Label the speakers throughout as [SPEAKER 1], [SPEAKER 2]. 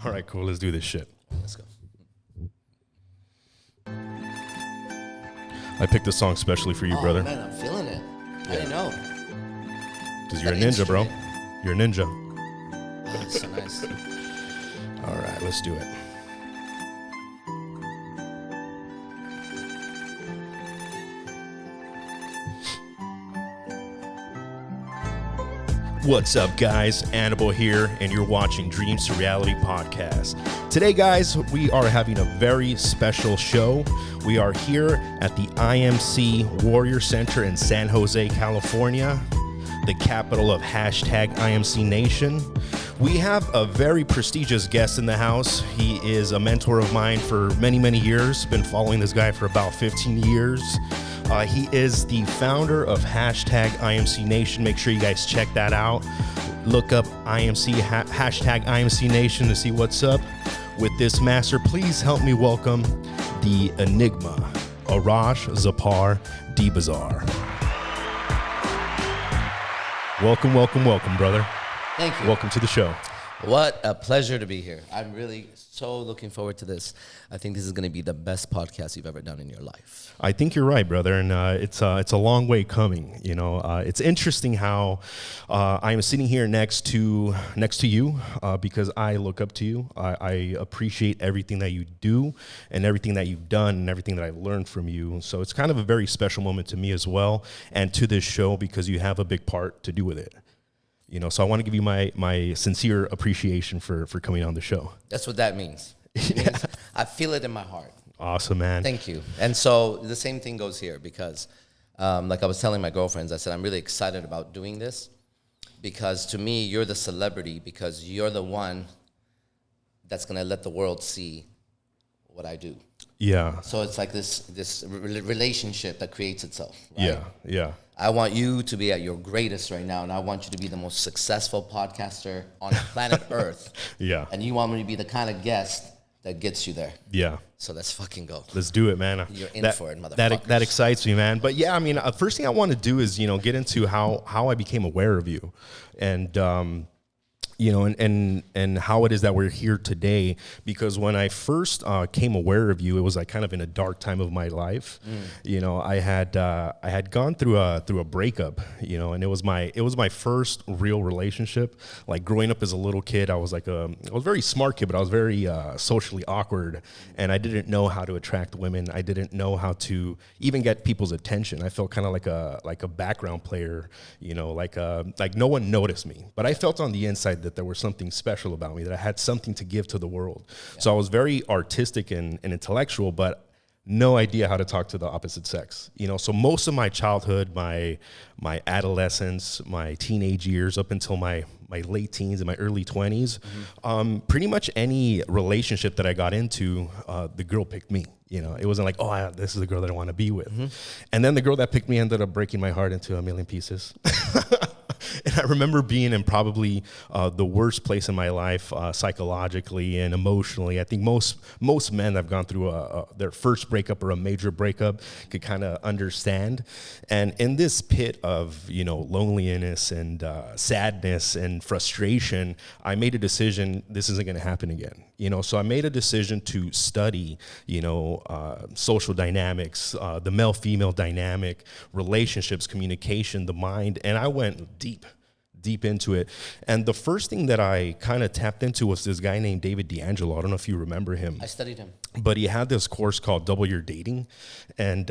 [SPEAKER 1] All right, cool. Let's do this shit.
[SPEAKER 2] Let's go.
[SPEAKER 1] I picked this song specially for you, brother.
[SPEAKER 2] Man, I'm feeling it. I didn't know.
[SPEAKER 1] Because you're a ninja, bro. You're a ninja.
[SPEAKER 2] Oh, that's so nice.
[SPEAKER 1] All right, let's do it. What's up, guys? Annabelle here, and you're watching Dreams to Reality podcast. Today, guys, we are having a very special show. We are here at the IMC Warrior Center in San Jose, California, the capital of #IMC Nation. We have a very prestigious guest in the house. He is a mentor of mine for many, many years. Been following this guy for about 15 years. He is the founder of #IMC Nation. Make sure you guys check that out. Look up IMC, #IMC Nation to see what's up with this master. Please help me welcome the Enigma, Arash Zepar Dibazar. Welcome, welcome, welcome, brother.
[SPEAKER 2] Thank you.
[SPEAKER 1] Welcome to the show.
[SPEAKER 2] What a pleasure to be here. I'm really so looking forward to this. I think this is going to be the best podcast you've ever done in your life.
[SPEAKER 1] I think you're right, brother, and it's a long way coming. You know, it's interesting how I am sitting here next to you because I look up to you. I appreciate everything that you do and everything that you've done and everything that I've learned from you. So it's kind of a very special moment to me as well, and to this show because you have a big part to do with it. You know, so I want to give you my sincere appreciation for coming on the show.
[SPEAKER 2] That's what that means. It means I feel it in my heart.
[SPEAKER 1] Awesome, man.
[SPEAKER 2] Thank you. And so the same thing goes here because, like I was telling my girlfriends, I said, I'm really excited about doing this because to me, you're the celebrity because you're the one that's going to let the world see what I do.
[SPEAKER 1] Yeah.
[SPEAKER 2] So it's like this relationship that creates itself. Right?
[SPEAKER 1] Yeah, yeah.
[SPEAKER 2] I want you to be at your greatest right now, and I want you to be the most successful podcaster on planet Earth.
[SPEAKER 1] Yeah.
[SPEAKER 2] And you want me to be the kind of guest that gets you there.
[SPEAKER 1] Yeah.
[SPEAKER 2] So let's fucking go.
[SPEAKER 1] Let's do it, man.
[SPEAKER 2] You're in for it, motherfuckers.
[SPEAKER 1] That excites me, man. But yeah, I mean, first thing I want to do is, you know, get into how I became aware of you, and you know, and how it is that we're here today. Because when I first came aware of you, it was like kind of in a dark time of my life. You know, I had gone through a breakup. You know, and it was my first real relationship. Like growing up as a little kid, I was like I was a very smart kid, but I was very socially awkward, and I didn't know how to attract women. I didn't know how to even get people's attention. I felt kind of like a background player. You know, like no one noticed me, but I felt on the inside that there was something special about me, that I had something to give to the world. Yeah. So I was very artistic and intellectual, but no idea how to talk to the opposite sex. You know, so most of my childhood, my adolescence, my teenage years, up until my late teens and my early 20s, pretty much any relationship that I got into, the girl picked me. You know, it wasn't like, oh, this is the girl that I want to be with. And then the girl that picked me ended up breaking my heart into a million pieces. And I remember being in probably the worst place in my life, psychologically and emotionally. I think most men that have gone through their first breakup or a major breakup could kind of understand. And in this pit of, you know, loneliness and sadness and frustration, I made a decision, this isn't going to happen again. You know, so I made a decision to study, you know, social dynamics, the male-female dynamic, relationships, communication, the mind, and I went deep into it. And the first thing that I kind of tapped into was this guy named David D'Angelo. I don't know if you remember him.
[SPEAKER 2] I studied him.
[SPEAKER 1] But he had this course called Double Your Dating, and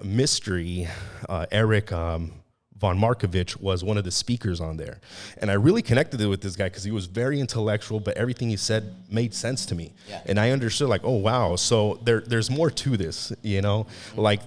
[SPEAKER 1] Mystery, Eric Von Markovik was one of the speakers on there. And I really connected with this guy because he was very intellectual, but everything he said made sense to me. Yeah. And I understood like, oh, wow. So there's more to this, you know? Like,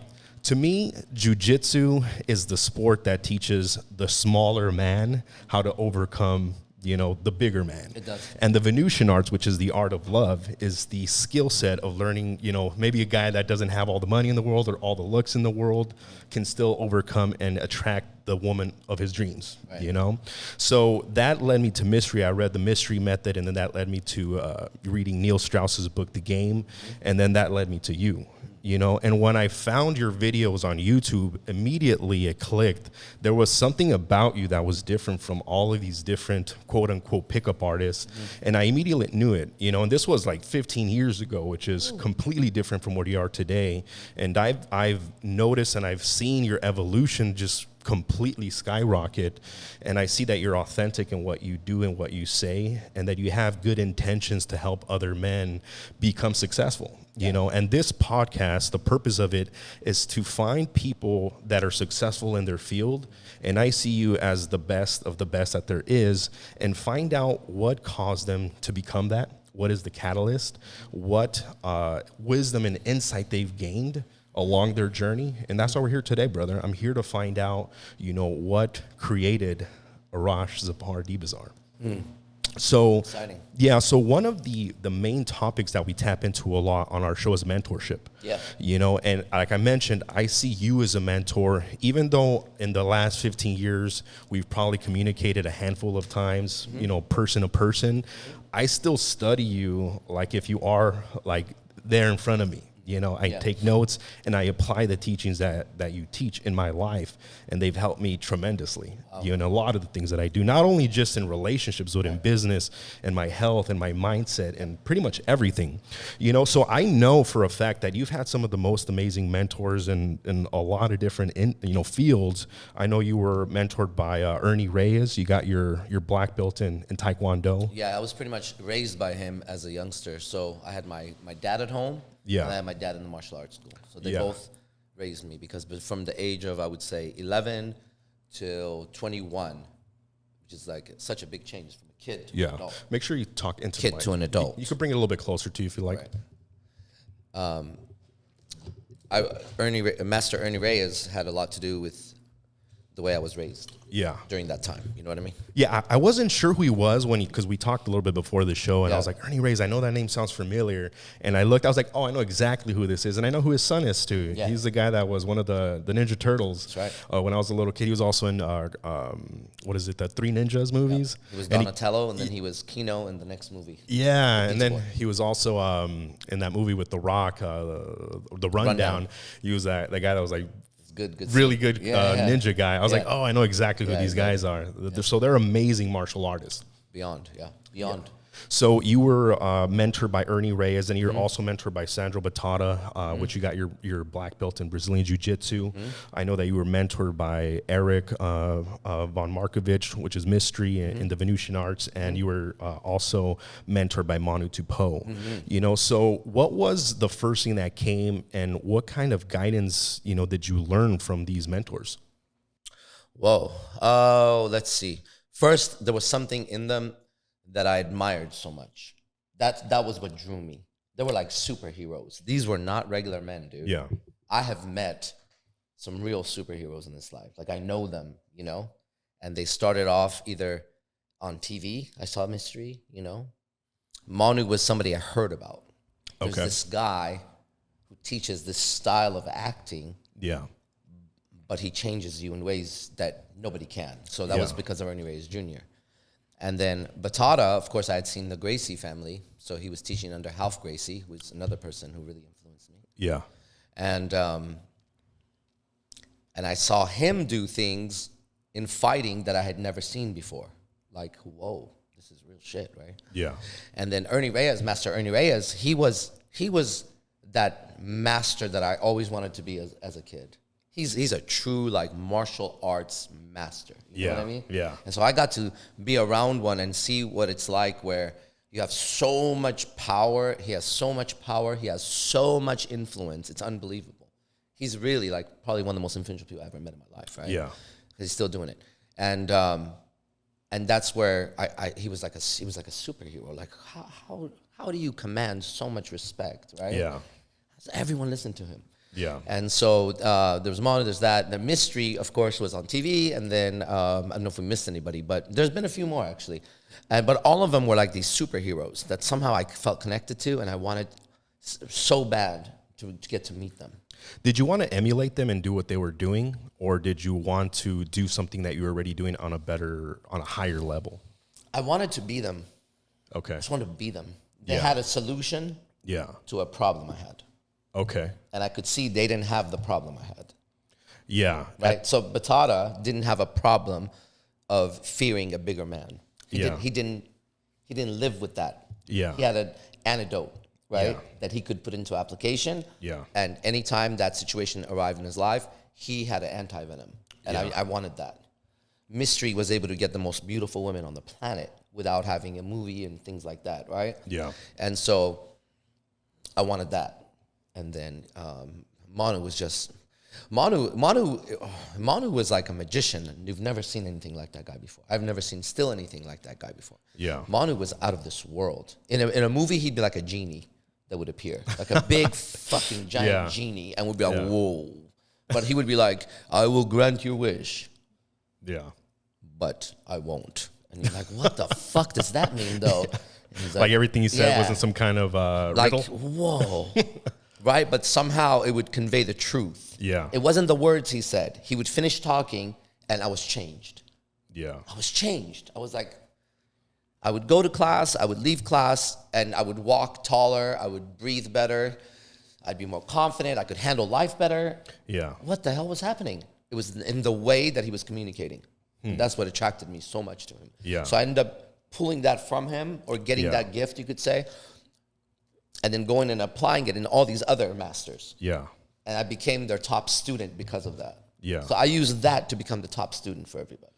[SPEAKER 1] to me, jiu-jitsu is the sport that teaches the smaller man how to overcome, you know, the bigger man.
[SPEAKER 2] It does.
[SPEAKER 1] And the Venusian arts, which is the art of love, is the skill set of learning, you know, maybe a guy that doesn't have all the money in the world or all the looks in the world can still overcome and attract the woman of his dreams, right. You know? So that led me to mystery. I read the mystery method, and then that led me to reading Neil Strauss's book, The Game, and then that led me to you. you know, and when I found your videos on YouTube, immediately it clicked. There was something about you that was different from all of these different quote unquote pickup artists. And I immediately knew it, you know, and this was like 15 years ago, which is completely different from what you are today. And I've noticed and I've seen your evolution just completely skyrocket, and I see that you're authentic in what you do and what you say, and that you have good intentions to help other men become successful, you know. And this podcast, the purpose of it is to find people that are successful in their field, and I see you as the best of the best that there is, and find out what caused them to become that, what is the catalyst, what wisdom and insight they've gained along their journey. And that's why we're here today, brother. I'm here to find out, you know, what created Arash Zepar Dibazar. So
[SPEAKER 2] exciting.
[SPEAKER 1] Yeah, so one of the main topics that we tap into a lot on our show is mentorship.
[SPEAKER 2] Yeah.
[SPEAKER 1] You know, and like I mentioned, I see you as a mentor, even though in the last 15 years, we've probably communicated a handful of times, you know, person to person. I still study you like if you are like there in front of me. You know, I take notes and I apply the teachings that you teach in my life, and they've helped me tremendously. You know, a lot of the things that I do, not only just in relationships, but in business and my health and my mindset and pretty much everything. You know, so I know for a fact that you've had some of the most amazing mentors in a lot of different fields. I know you were mentored by Ernie Reyes. You got your black belt in Taekwondo.
[SPEAKER 2] Yeah, I was pretty much raised by him as a youngster. So I had my dad at home.
[SPEAKER 1] Yeah.
[SPEAKER 2] And I had my dad in the martial arts school. So they both raised me, because from the age of, I would say, 11 till 21, which is like such a big change from a kid to an adult.
[SPEAKER 1] Make sure you talk into
[SPEAKER 2] Kid to an adult.
[SPEAKER 1] You could bring it a little bit closer to you if you like.
[SPEAKER 2] Right. Master Ernie Reyes had a lot to do with the way I was raised.
[SPEAKER 1] Yeah.
[SPEAKER 2] During that time, you know what I mean?
[SPEAKER 1] Yeah, I wasn't sure who he was because we talked a little bit before the show, and I was like, Ernie Reyes, I know that name sounds familiar. And I looked, I was like, oh, I know exactly who this is, and I know who his son is too. Yeah. He's the guy that was one of the Ninja Turtles.
[SPEAKER 2] That's right.
[SPEAKER 1] When I was a little kid, he was also in the Three Ninjas movies.
[SPEAKER 2] He was Donatello, and then he was Kino in the next movie.
[SPEAKER 1] Yeah, and then he was also in that movie with The Rock, the Rundown. He was the guy that was like, really good ninja guy. I was like, oh, I know exactly who these guys are. So they're amazing martial artists.
[SPEAKER 2] Beyond.
[SPEAKER 1] So you were mentored by Ernie Reyes, and you're also mentored by Sandro Batata, which you got your black belt in Brazilian Jiu-Jitsu. I know that you were mentored by Eric von Markovik, which is mystery in the Venusian arts, and you were also mentored by Manu Tupou. You know, so what was the first thing that came, and what kind of guidance, you know, did you learn from these mentors?
[SPEAKER 2] Whoa. Oh, let's see. First, there was something in them that I admired so much. That was what drew me. They were like superheroes. These were not regular men, dude.
[SPEAKER 1] Yeah.
[SPEAKER 2] I have met some real superheroes in this life. Like, I know them, you know? And they started off either on TV. I saw Mystery, you know? Manu was somebody I heard about. There's this guy who teaches this style of acting.
[SPEAKER 1] Yeah.
[SPEAKER 2] But he changes you in ways that nobody can. So that was because of Ernie Reyes Jr. And then Batata, of course, I had seen the Gracie family. So he was teaching under Half Gracie, who was another person who really influenced me.
[SPEAKER 1] Yeah.
[SPEAKER 2] And I saw him do things in fighting that I had never seen before. Like, whoa, this is real shit, right?
[SPEAKER 1] Yeah.
[SPEAKER 2] And then Ernie Reyes, Master Ernie Reyes, he was that master that I always wanted to be as a kid. He's a true, like, martial arts master. You know what I mean?
[SPEAKER 1] Yeah.
[SPEAKER 2] And so I got to be around one and see what it's like, where you have so much power. He has so much power. He has so much influence. It's unbelievable. He's really, like, probably one of the most influential people I ever met in my life, right?
[SPEAKER 1] Yeah.
[SPEAKER 2] He's still doing it. And that's where he was like a superhero. Like, how do you command so much respect, right?
[SPEAKER 1] Yeah.
[SPEAKER 2] Everyone listened to him.
[SPEAKER 1] Yeah.
[SPEAKER 2] And so there was Manu, there's that. The Mystery, of course, was on TV. And then I don't know if we missed anybody, but there's been a few more, actually. But all of them were like these superheroes that somehow I felt connected to, and I wanted so bad to get to meet them.
[SPEAKER 1] Did you want to emulate them and do what they were doing, or did you want to do something that you were already doing on a higher level?
[SPEAKER 2] I wanted to be them.
[SPEAKER 1] Okay.
[SPEAKER 2] I just wanted to be them. They had a solution to a problem I had.
[SPEAKER 1] Okay.
[SPEAKER 2] And I could see they didn't have the problem I had.
[SPEAKER 1] Yeah.
[SPEAKER 2] Right? So Batata didn't have a problem of fearing a bigger man. He didn't live with that.
[SPEAKER 1] Yeah.
[SPEAKER 2] He had an antidote, right?
[SPEAKER 1] Yeah.
[SPEAKER 2] That he could put into application.
[SPEAKER 1] Yeah.
[SPEAKER 2] And anytime that situation arrived in his life, he had an anti-venom. And I wanted that. Mystery was able to get the most beautiful women on the planet without having a movie and things like that, right?
[SPEAKER 1] Yeah.
[SPEAKER 2] And so I wanted that. And then Manu was just... Manu was like a magician. You've never seen anything like that guy before. I've never seen still anything like that guy before.
[SPEAKER 1] Yeah.
[SPEAKER 2] Manu was out of this world. In a movie, he'd be like a genie that would appear. Like a big fucking giant genie. And would be like, whoa. But he would be like, I will grant your wish.
[SPEAKER 1] Yeah.
[SPEAKER 2] But I won't. And you're like, what the fuck does that mean, though? And he's
[SPEAKER 1] Like everything he said wasn't some kind of
[SPEAKER 2] like,
[SPEAKER 1] riddle?
[SPEAKER 2] whoa. Right? But somehow it would convey the truth.
[SPEAKER 1] Yeah.
[SPEAKER 2] It wasn't the words he said. He would finish talking, and I was changed.
[SPEAKER 1] Yeah.
[SPEAKER 2] I was changed. I was like, I would go to class, I would leave class, and I would walk taller, I would breathe better, I'd be more confident, I could handle life better.
[SPEAKER 1] Yeah.
[SPEAKER 2] What the hell was happening? It was in the way that he was communicating. That's what attracted me so much to him.
[SPEAKER 1] Yeah.
[SPEAKER 2] So I ended up pulling that from him, or getting that gift, you could say, and then going and applying it in all these other masters.
[SPEAKER 1] Yeah.
[SPEAKER 2] And I became their top student because of that.
[SPEAKER 1] Yeah.
[SPEAKER 2] So I used that to become the top student for everybody.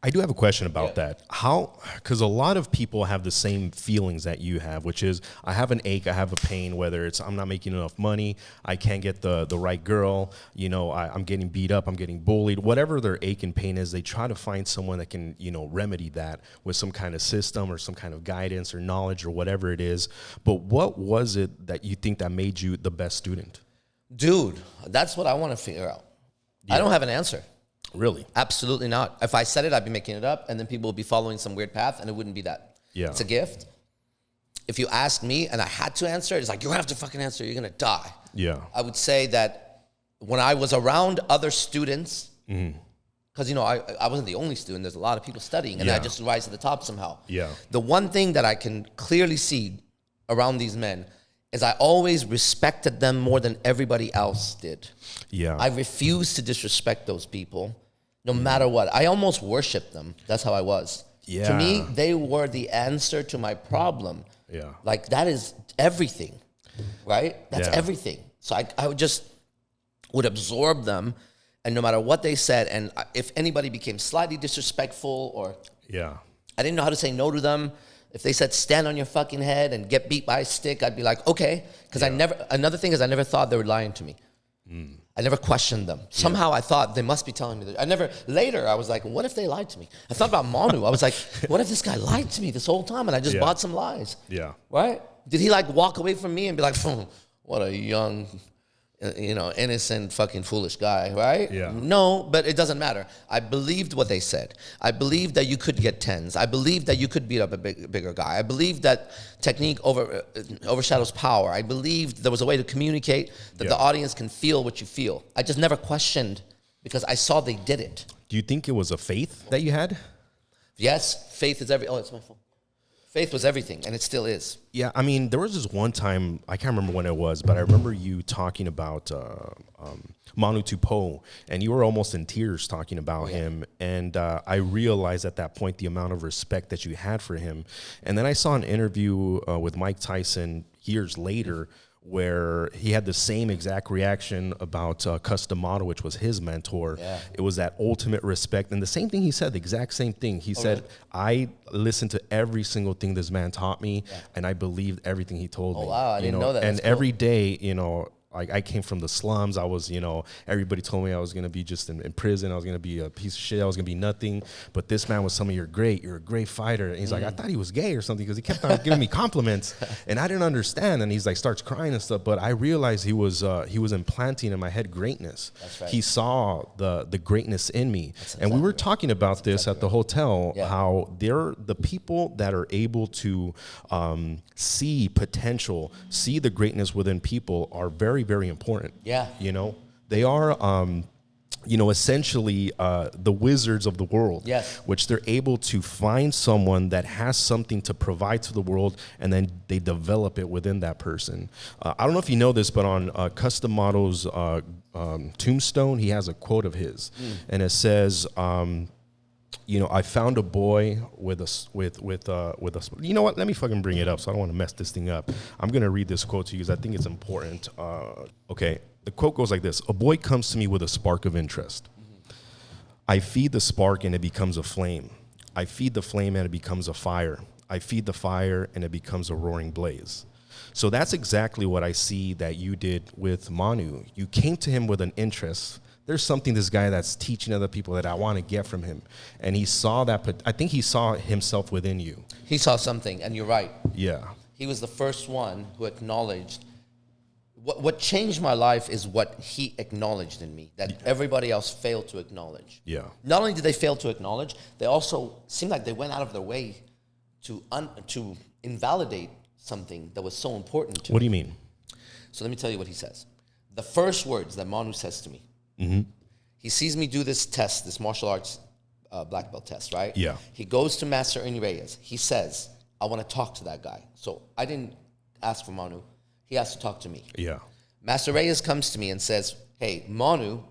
[SPEAKER 1] I do have a question about that. How, because a lot of people have the same feelings that you have, which is I have an ache, I have a pain, whether it's I'm not making enough money, I can't get the right girl, you know, I'm getting beat up, I'm getting bullied, whatever their ache and pain is, they try to find someone that can, you know, remedy that with some kind of system or some kind of guidance or knowledge or whatever it is. But what was it that you think that made you the best student?
[SPEAKER 2] Dude, that's what I want to figure out. I don't have an answer.
[SPEAKER 1] Really?
[SPEAKER 2] Absolutely not. If I said it, I'd be making it up, and then people would be following some weird path, and it wouldn't be that.
[SPEAKER 1] Yeah.
[SPEAKER 2] It's a gift. If you asked me and I had to answer it, it's like, you have to fucking answer, you're going to die.
[SPEAKER 1] Yeah.
[SPEAKER 2] I would say that when I was around other students, because, you know, I wasn't the only student, there's a lot of people studying, and I just rise to the top somehow.
[SPEAKER 1] Yeah.
[SPEAKER 2] The one thing that I can clearly see around these men is I always respected them more than everybody else did.
[SPEAKER 1] Yeah.
[SPEAKER 2] I refused to disrespect those people, no matter what. I almost worshiped them. That's how I was.
[SPEAKER 1] Yeah.
[SPEAKER 2] To me, they were the answer to my problem.
[SPEAKER 1] Yeah.
[SPEAKER 2] Like, that is everything, right? That's
[SPEAKER 1] Yeah.
[SPEAKER 2] everything. So I would absorb them, and no matter what they said, and if anybody became slightly disrespectful, or I didn't know how to say no to them. If they said, stand on your fucking head and get beat by a stick, I'd be like, okay. Because another thing is I never thought they were lying to me. I never questioned them. Somehow I thought they must be telling me that. Later I was like, what if they lied to me? I thought about Manu. I was like, what if this guy lied to me this whole time and I just bought some lies?
[SPEAKER 1] Yeah.
[SPEAKER 2] Right? Did he like walk away from me and be like, what a young, you know, innocent, fucking foolish guy, right?
[SPEAKER 1] Yeah.
[SPEAKER 2] No, but it doesn't matter. I believed what they said. I believed that you could get tens. I believed that you could beat up a bigger guy. I believed that technique overshadows power. I believed there was a way to communicate that the audience can feel what you feel. I just never questioned because I saw they did it.
[SPEAKER 1] Do you think it was a faith that you had?
[SPEAKER 2] Yes, faith is everything. Oh, it's my phone. Faith was everything, and it still is.
[SPEAKER 1] Yeah, I mean, there was this one time, I can't remember when it was, but I remember you talking about Manu Tupou, and you were almost in tears talking about him, and I realized at that point the amount of respect that you had for him. And then I saw an interview with Mike Tyson years later where he had the same exact reaction about Customato, which was his mentor. Yeah. It was that ultimate respect. And the same thing he said, the exact same thing. He said, really? I listened to every single thing this man taught me, and I believed everything he told me.
[SPEAKER 2] Oh, wow, I didn't know that.
[SPEAKER 1] And every day, you know, like I came from the slums. I was, you know, everybody told me I was going to be just in prison. I was going to be a piece of shit. I was going to be nothing. But this man was telling me, you're great. You're a great fighter. And he's like, I thought he was gay or something because he kept on giving me compliments. And I didn't understand. And he's like, starts crying and stuff. But I realized he was implanting in my head greatness. That's right. He saw the greatness in me. And we were talking about this at the hotel, how they're the people that are able to see potential, see the greatness within people are very, very important.
[SPEAKER 2] Yeah.
[SPEAKER 1] You know, they are, essentially the wizards of the world.
[SPEAKER 2] Yes.
[SPEAKER 1] Which they're able to find someone that has something to provide to the world, and then they develop it within that person. I don't know if you know this, but on Custom Model's tombstone, he has a quote of his, and it says, I found a boy with a. You know what? Let me fucking bring it up, so I don't want to mess this thing up. I'm gonna read this quote to you because I think it's important. Okay. The quote goes like this: "A boy comes to me with a spark of interest. I feed the spark and it becomes a flame. I feed the flame and it becomes a fire. I feed the fire and it becomes a roaring blaze." So that's exactly what I see that you did with Manu. You came to him with an interest. There's something this guy that's teaching other people that I want to get from him. And he saw that, but I think he saw himself within you.
[SPEAKER 2] He saw something, and you're right.
[SPEAKER 1] Yeah.
[SPEAKER 2] He was the first one who acknowledged. What changed my life is what he acknowledged in me that everybody else failed to acknowledge.
[SPEAKER 1] Yeah.
[SPEAKER 2] Not only did they fail to acknowledge, they also seemed like they went out of their way to invalidate something that was so important to me.
[SPEAKER 1] What do you mean?
[SPEAKER 2] So let me tell you what he says. The first words that Manu says to me, he sees me do this test, this martial arts black belt test, right?
[SPEAKER 1] Yeah.
[SPEAKER 2] He goes to Master Ernie Reyes. He says, I want to talk to that guy. So I didn't ask for Manu. He has to talk to me.
[SPEAKER 1] Yeah.
[SPEAKER 2] Master Reyes comes to me and says, hey, Manu,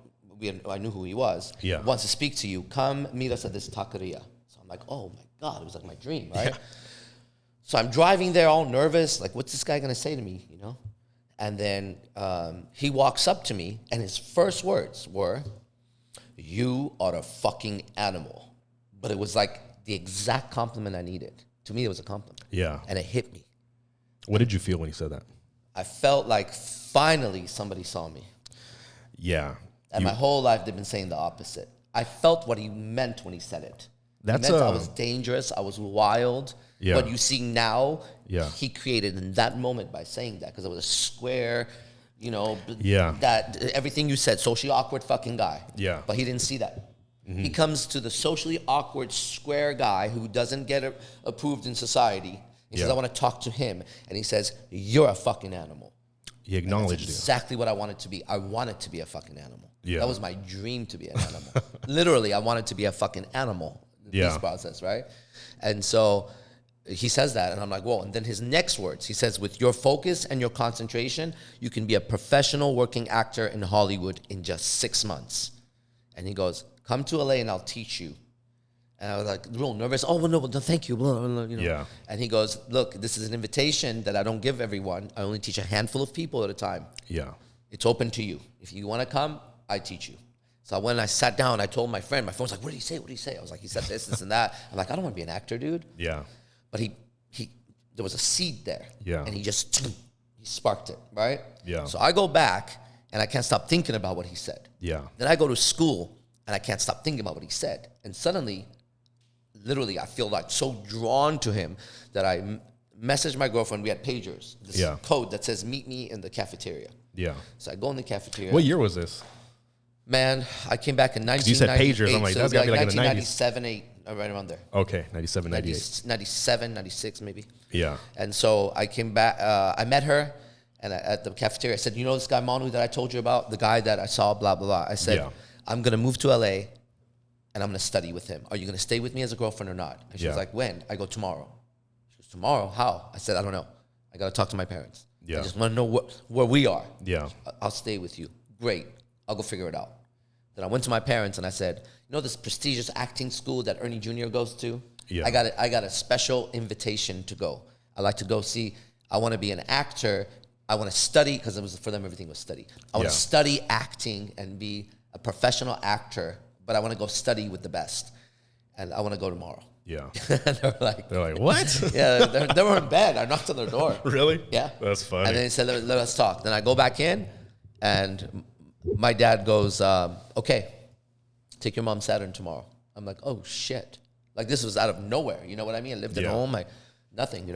[SPEAKER 2] I knew who he was, wants to speak to you. Come meet us at this taqueria. So I'm like, oh my God, it was like my dream, right? Yeah. So I'm driving there all nervous, like, what's this guy going to say to me, And then he walks up to me, and his first words were, "You are a fucking animal." But it was like the exact compliment I needed. To me, it was a compliment.
[SPEAKER 1] Yeah.
[SPEAKER 2] And it hit me.
[SPEAKER 1] What did you feel when he said that?
[SPEAKER 2] I felt like finally somebody saw me.
[SPEAKER 1] Yeah.
[SPEAKER 2] And my whole life, they've been saying the opposite. I felt what he meant when he said it.
[SPEAKER 1] I
[SPEAKER 2] was dangerous. I was wild.
[SPEAKER 1] Yeah.
[SPEAKER 2] What you see now,
[SPEAKER 1] yeah,
[SPEAKER 2] he created in that moment by saying that, because it was a square,
[SPEAKER 1] yeah,
[SPEAKER 2] that everything you said, socially awkward fucking guy.
[SPEAKER 1] Yeah.
[SPEAKER 2] But he didn't see that. Mm-hmm. He comes to the socially awkward square guy who doesn't get approved in society. He says, I want to talk to him. And he says, you're a fucking animal.
[SPEAKER 1] He acknowledged
[SPEAKER 2] you. Exactly what I wanted to be. I wanted to be a fucking animal.
[SPEAKER 1] Yeah.
[SPEAKER 2] That was my dream, to be an animal. Literally, I wanted to be a fucking animal in this process, right? And so he says that, and I'm like, whoa. And then his next words, he says, with your focus and your concentration, you can be a professional working actor in Hollywood in just 6 months. And he goes, come to LA and I'll teach you. And I was like, real nervous. Oh, well, no, thank you.
[SPEAKER 1] Yeah.
[SPEAKER 2] And he goes, look, this is an invitation that I don't give everyone. I only teach a handful of people at a time.
[SPEAKER 1] Yeah.
[SPEAKER 2] It's open to you. If you want to come, I teach you. So when I sat down, I told my friend was like, what did he say? What did he say? I was like, he said this and that. I'm like, I don't want to be an actor, dude.
[SPEAKER 1] Yeah.
[SPEAKER 2] But there was a seed there.
[SPEAKER 1] Yeah.
[SPEAKER 2] And he sparked it, right?
[SPEAKER 1] Yeah.
[SPEAKER 2] So I go back, and I can't stop thinking about what he said.
[SPEAKER 1] Yeah.
[SPEAKER 2] Then I go to school, and I can't stop thinking about what he said. And suddenly, literally, I feel like so drawn to him that I messaged my girlfriend. We had pagers. This code that says, meet me in the cafeteria.
[SPEAKER 1] Yeah.
[SPEAKER 2] So I go in the cafeteria.
[SPEAKER 1] What year was this?
[SPEAKER 2] Man, I came back in 1998.
[SPEAKER 1] You said pagers. I'm like, that's got to be like in the 90s.
[SPEAKER 2] 1997, 8, right around there.
[SPEAKER 1] Okay, 97, 98.
[SPEAKER 2] 97, 96 maybe.
[SPEAKER 1] Yeah.
[SPEAKER 2] And so I came back, I met her, and at the cafeteria, I said, you know this guy Manu that I told you about? The guy that I saw, blah, blah, blah. I said, I'm going to move to LA, and I'm going to study with him. Are you going to stay with me as a girlfriend or not? And she was like, when? I go, tomorrow. She goes, tomorrow? How? I said, I don't know. I got to talk to my parents.
[SPEAKER 1] Yeah.
[SPEAKER 2] I just want to know where we are.
[SPEAKER 1] Yeah.
[SPEAKER 2] I'll stay with you. Great. I'll go figure it out. Then I went to my parents and I said, you know this prestigious acting school that Ernie Jr. goes to?
[SPEAKER 1] Yeah.
[SPEAKER 2] I got a special invitation to go. I like to go see. I want to be an actor. I want to study, because it was for them, everything was study. I want to study acting and be a professional actor, but I want to go study with the best. And I want to go tomorrow.
[SPEAKER 1] Yeah.
[SPEAKER 2] And they're like,
[SPEAKER 1] what?
[SPEAKER 2] Yeah, they were in bed. I knocked on their door.
[SPEAKER 1] Really?
[SPEAKER 2] Yeah.
[SPEAKER 1] That's funny.
[SPEAKER 2] And then they said, let us talk. Then I go back in, and my dad goes, okay, take your mom Saturn tomorrow. I'm like, oh, shit. Like, this was out of nowhere. You know what I mean? I lived at home, nothing,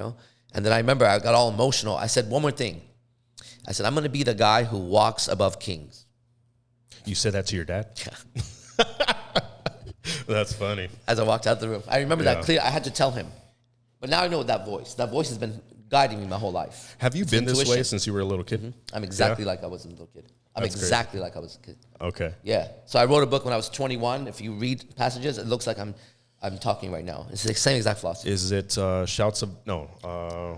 [SPEAKER 2] And then I remember I got all emotional. I said one more thing. I said, I'm going to be the guy who walks above kings.
[SPEAKER 1] You said that to your dad?
[SPEAKER 2] Yeah.
[SPEAKER 1] That's funny.
[SPEAKER 2] As I walked out the room. I remember that clear. I had to tell him. But now I know that voice. That voice has been guiding me my whole life.
[SPEAKER 1] Have you been this way since you were a little kid?
[SPEAKER 2] Mm-hmm. I'm exactly like I was a little kid. I'm exactly like I was a kid.
[SPEAKER 1] Okay.
[SPEAKER 2] Yeah. So I wrote a book when I was 21. If you read passages, it looks like I'm talking right now. It's the same exact philosophy.
[SPEAKER 1] Is it Shouts of no?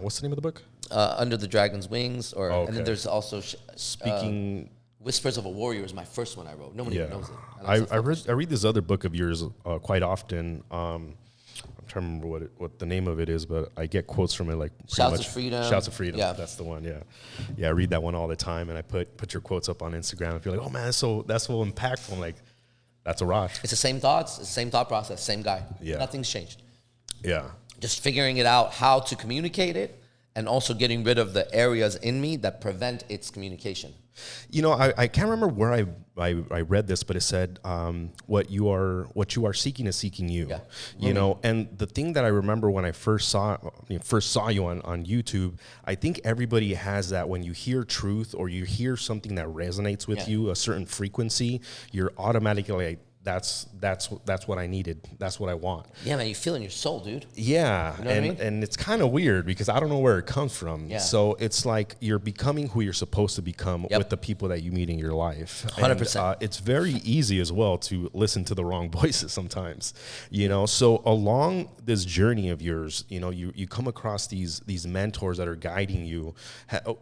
[SPEAKER 1] What's the name of the book?
[SPEAKER 2] Under the Dragon's Wings,
[SPEAKER 1] okay.
[SPEAKER 2] And then there's also
[SPEAKER 1] Speaking.
[SPEAKER 2] Whispers of a Warrior is my first one I wrote. Nobody even knows it.
[SPEAKER 1] I read this other book of yours quite often. I'm trying to remember what the name of it is, but I get quotes from it like
[SPEAKER 2] Shouts of Freedom.
[SPEAKER 1] Shouts of Freedom.
[SPEAKER 2] Yeah.
[SPEAKER 1] That's the one. Yeah. I read that one all the time, and I put your quotes up on Instagram. If you're like, oh man, that's so impactful. I'm like, that's Arash.
[SPEAKER 2] It's the same thoughts, it's the same thought process, same guy.
[SPEAKER 1] Yeah.
[SPEAKER 2] Nothing's changed.
[SPEAKER 1] Yeah.
[SPEAKER 2] Just figuring it out how to communicate it, and also getting rid of the areas in me that prevent its communication.
[SPEAKER 1] You know, I can't remember where I read this, but it said what you are seeking is seeking you.
[SPEAKER 2] Yeah.
[SPEAKER 1] You know, and the thing that I remember when I first saw you on YouTube, I think everybody has that when you hear truth or you hear something that resonates with you, a certain frequency, you're automatically like, that's what I needed. That's what I want.
[SPEAKER 2] Yeah, man, you feel it in your soul, dude.
[SPEAKER 1] Yeah,
[SPEAKER 2] you know what I mean?
[SPEAKER 1] And it's kind of weird because I don't know where it comes from.
[SPEAKER 2] Yeah.
[SPEAKER 1] So it's like you're becoming who you're supposed to become with the people that you meet in your life.
[SPEAKER 2] 100%.
[SPEAKER 1] It's very easy as well to listen to the wrong voices sometimes. You know, so along this journey of yours, you know, you come across these mentors that are guiding you.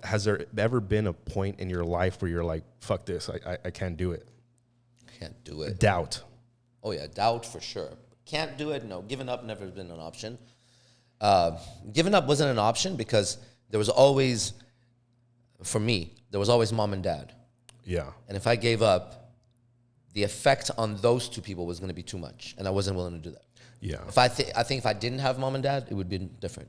[SPEAKER 1] Has there ever been a point in your life where you're like, fuck this, I can't do it?
[SPEAKER 2] Can't do it.
[SPEAKER 1] Doubt.
[SPEAKER 2] Oh yeah, doubt for sure. Can't do it. No, giving up never been an option. Giving up wasn't an option because there was always, for me, there was always mom and dad.
[SPEAKER 1] Yeah.
[SPEAKER 2] And if I gave up, the effect on those two people was going to be too much, and I wasn't willing to do that.
[SPEAKER 1] Yeah.
[SPEAKER 2] I think if I didn't have mom and dad, it would be different.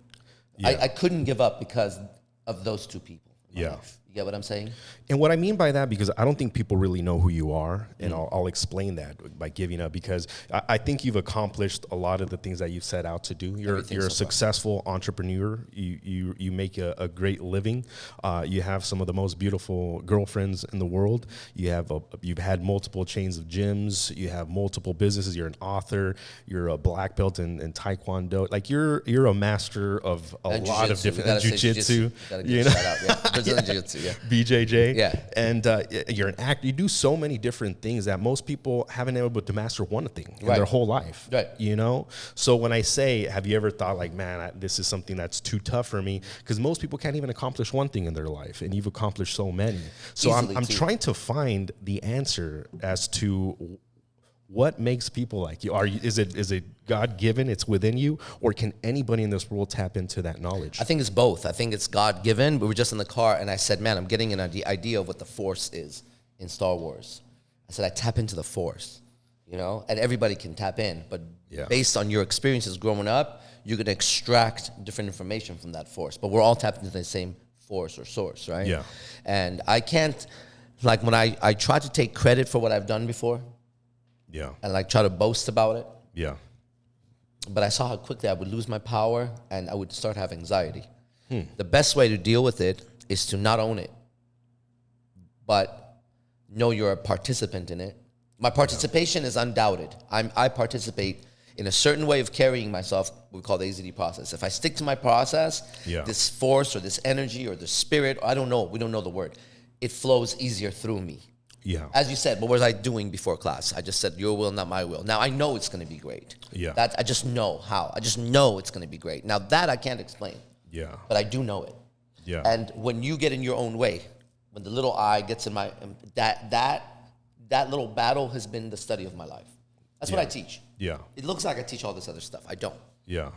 [SPEAKER 1] Yeah.
[SPEAKER 2] I couldn't give up because of those two people in my
[SPEAKER 1] Yeah.
[SPEAKER 2] life. You get what I'm saying?
[SPEAKER 1] And what I mean by that, because I don't think people really know who you are, and I'll explain that by giving up, because I think you've accomplished a lot of the things that you've set out to do. You're a successful entrepreneur. You make a great living. You have some of the most beautiful girlfriends in the world. You've had multiple chains of gyms. You have multiple businesses. You're an author. You're a black belt in Taekwondo. Like you're a master of a lot of different jiu-jitsu.
[SPEAKER 2] You know? Shout out, yeah. Brazilian jiu-jitsu. Yeah.
[SPEAKER 1] BJJ.
[SPEAKER 2] Yeah.
[SPEAKER 1] And you're an actor. You do so many different things that most people haven't been able to master one thing in their whole life.
[SPEAKER 2] Right.
[SPEAKER 1] You know? So when I say, have you ever thought like, man, this is something that's too tough for me? Because most people can't even accomplish one thing in their life, and you've accomplished so many. So I'm trying to find the answer as to what makes people like you. Is it God-given, it's within you, or can anybody in this world tap into that knowledge?
[SPEAKER 2] I think it's both. I think it's God-given. We were just in the car, and I said, man, I'm getting an idea of what the Force is in Star Wars. I said, I tap into the Force, you know? And everybody can tap in, but based on your experiences growing up, you're going to extract different information from that Force. But we're all tapped into the same Force or source, right?
[SPEAKER 1] Yeah.
[SPEAKER 2] And I can't, like when I try to take credit for what I've done before, and like try to boast about it.
[SPEAKER 1] Yeah.
[SPEAKER 2] But I saw how quickly I would lose my power and I would start having anxiety. The best way to deal with it is to not own it, but know you're a participant in it. My participation is undoubted. I participate in a certain way of carrying myself, we call the AZD process. If I stick to my process, this force or this energy or the spirit, I don't know, we don't know the word, it flows easier through me.
[SPEAKER 1] Yeah.
[SPEAKER 2] As you said, what was I doing before class? I just said, your will, not my will. Now I know it's going to be great.
[SPEAKER 1] Yeah.
[SPEAKER 2] That I just know how. I just know it's going to be great. Now that I can't explain.
[SPEAKER 1] Yeah.
[SPEAKER 2] But I do know it.
[SPEAKER 1] Yeah.
[SPEAKER 2] And when you get in your own way, when the little I gets in my, that little battle has been the study of my life. That's what I teach.
[SPEAKER 1] Yeah.
[SPEAKER 2] It looks like I teach all this other stuff. I don't.
[SPEAKER 1] Yeah.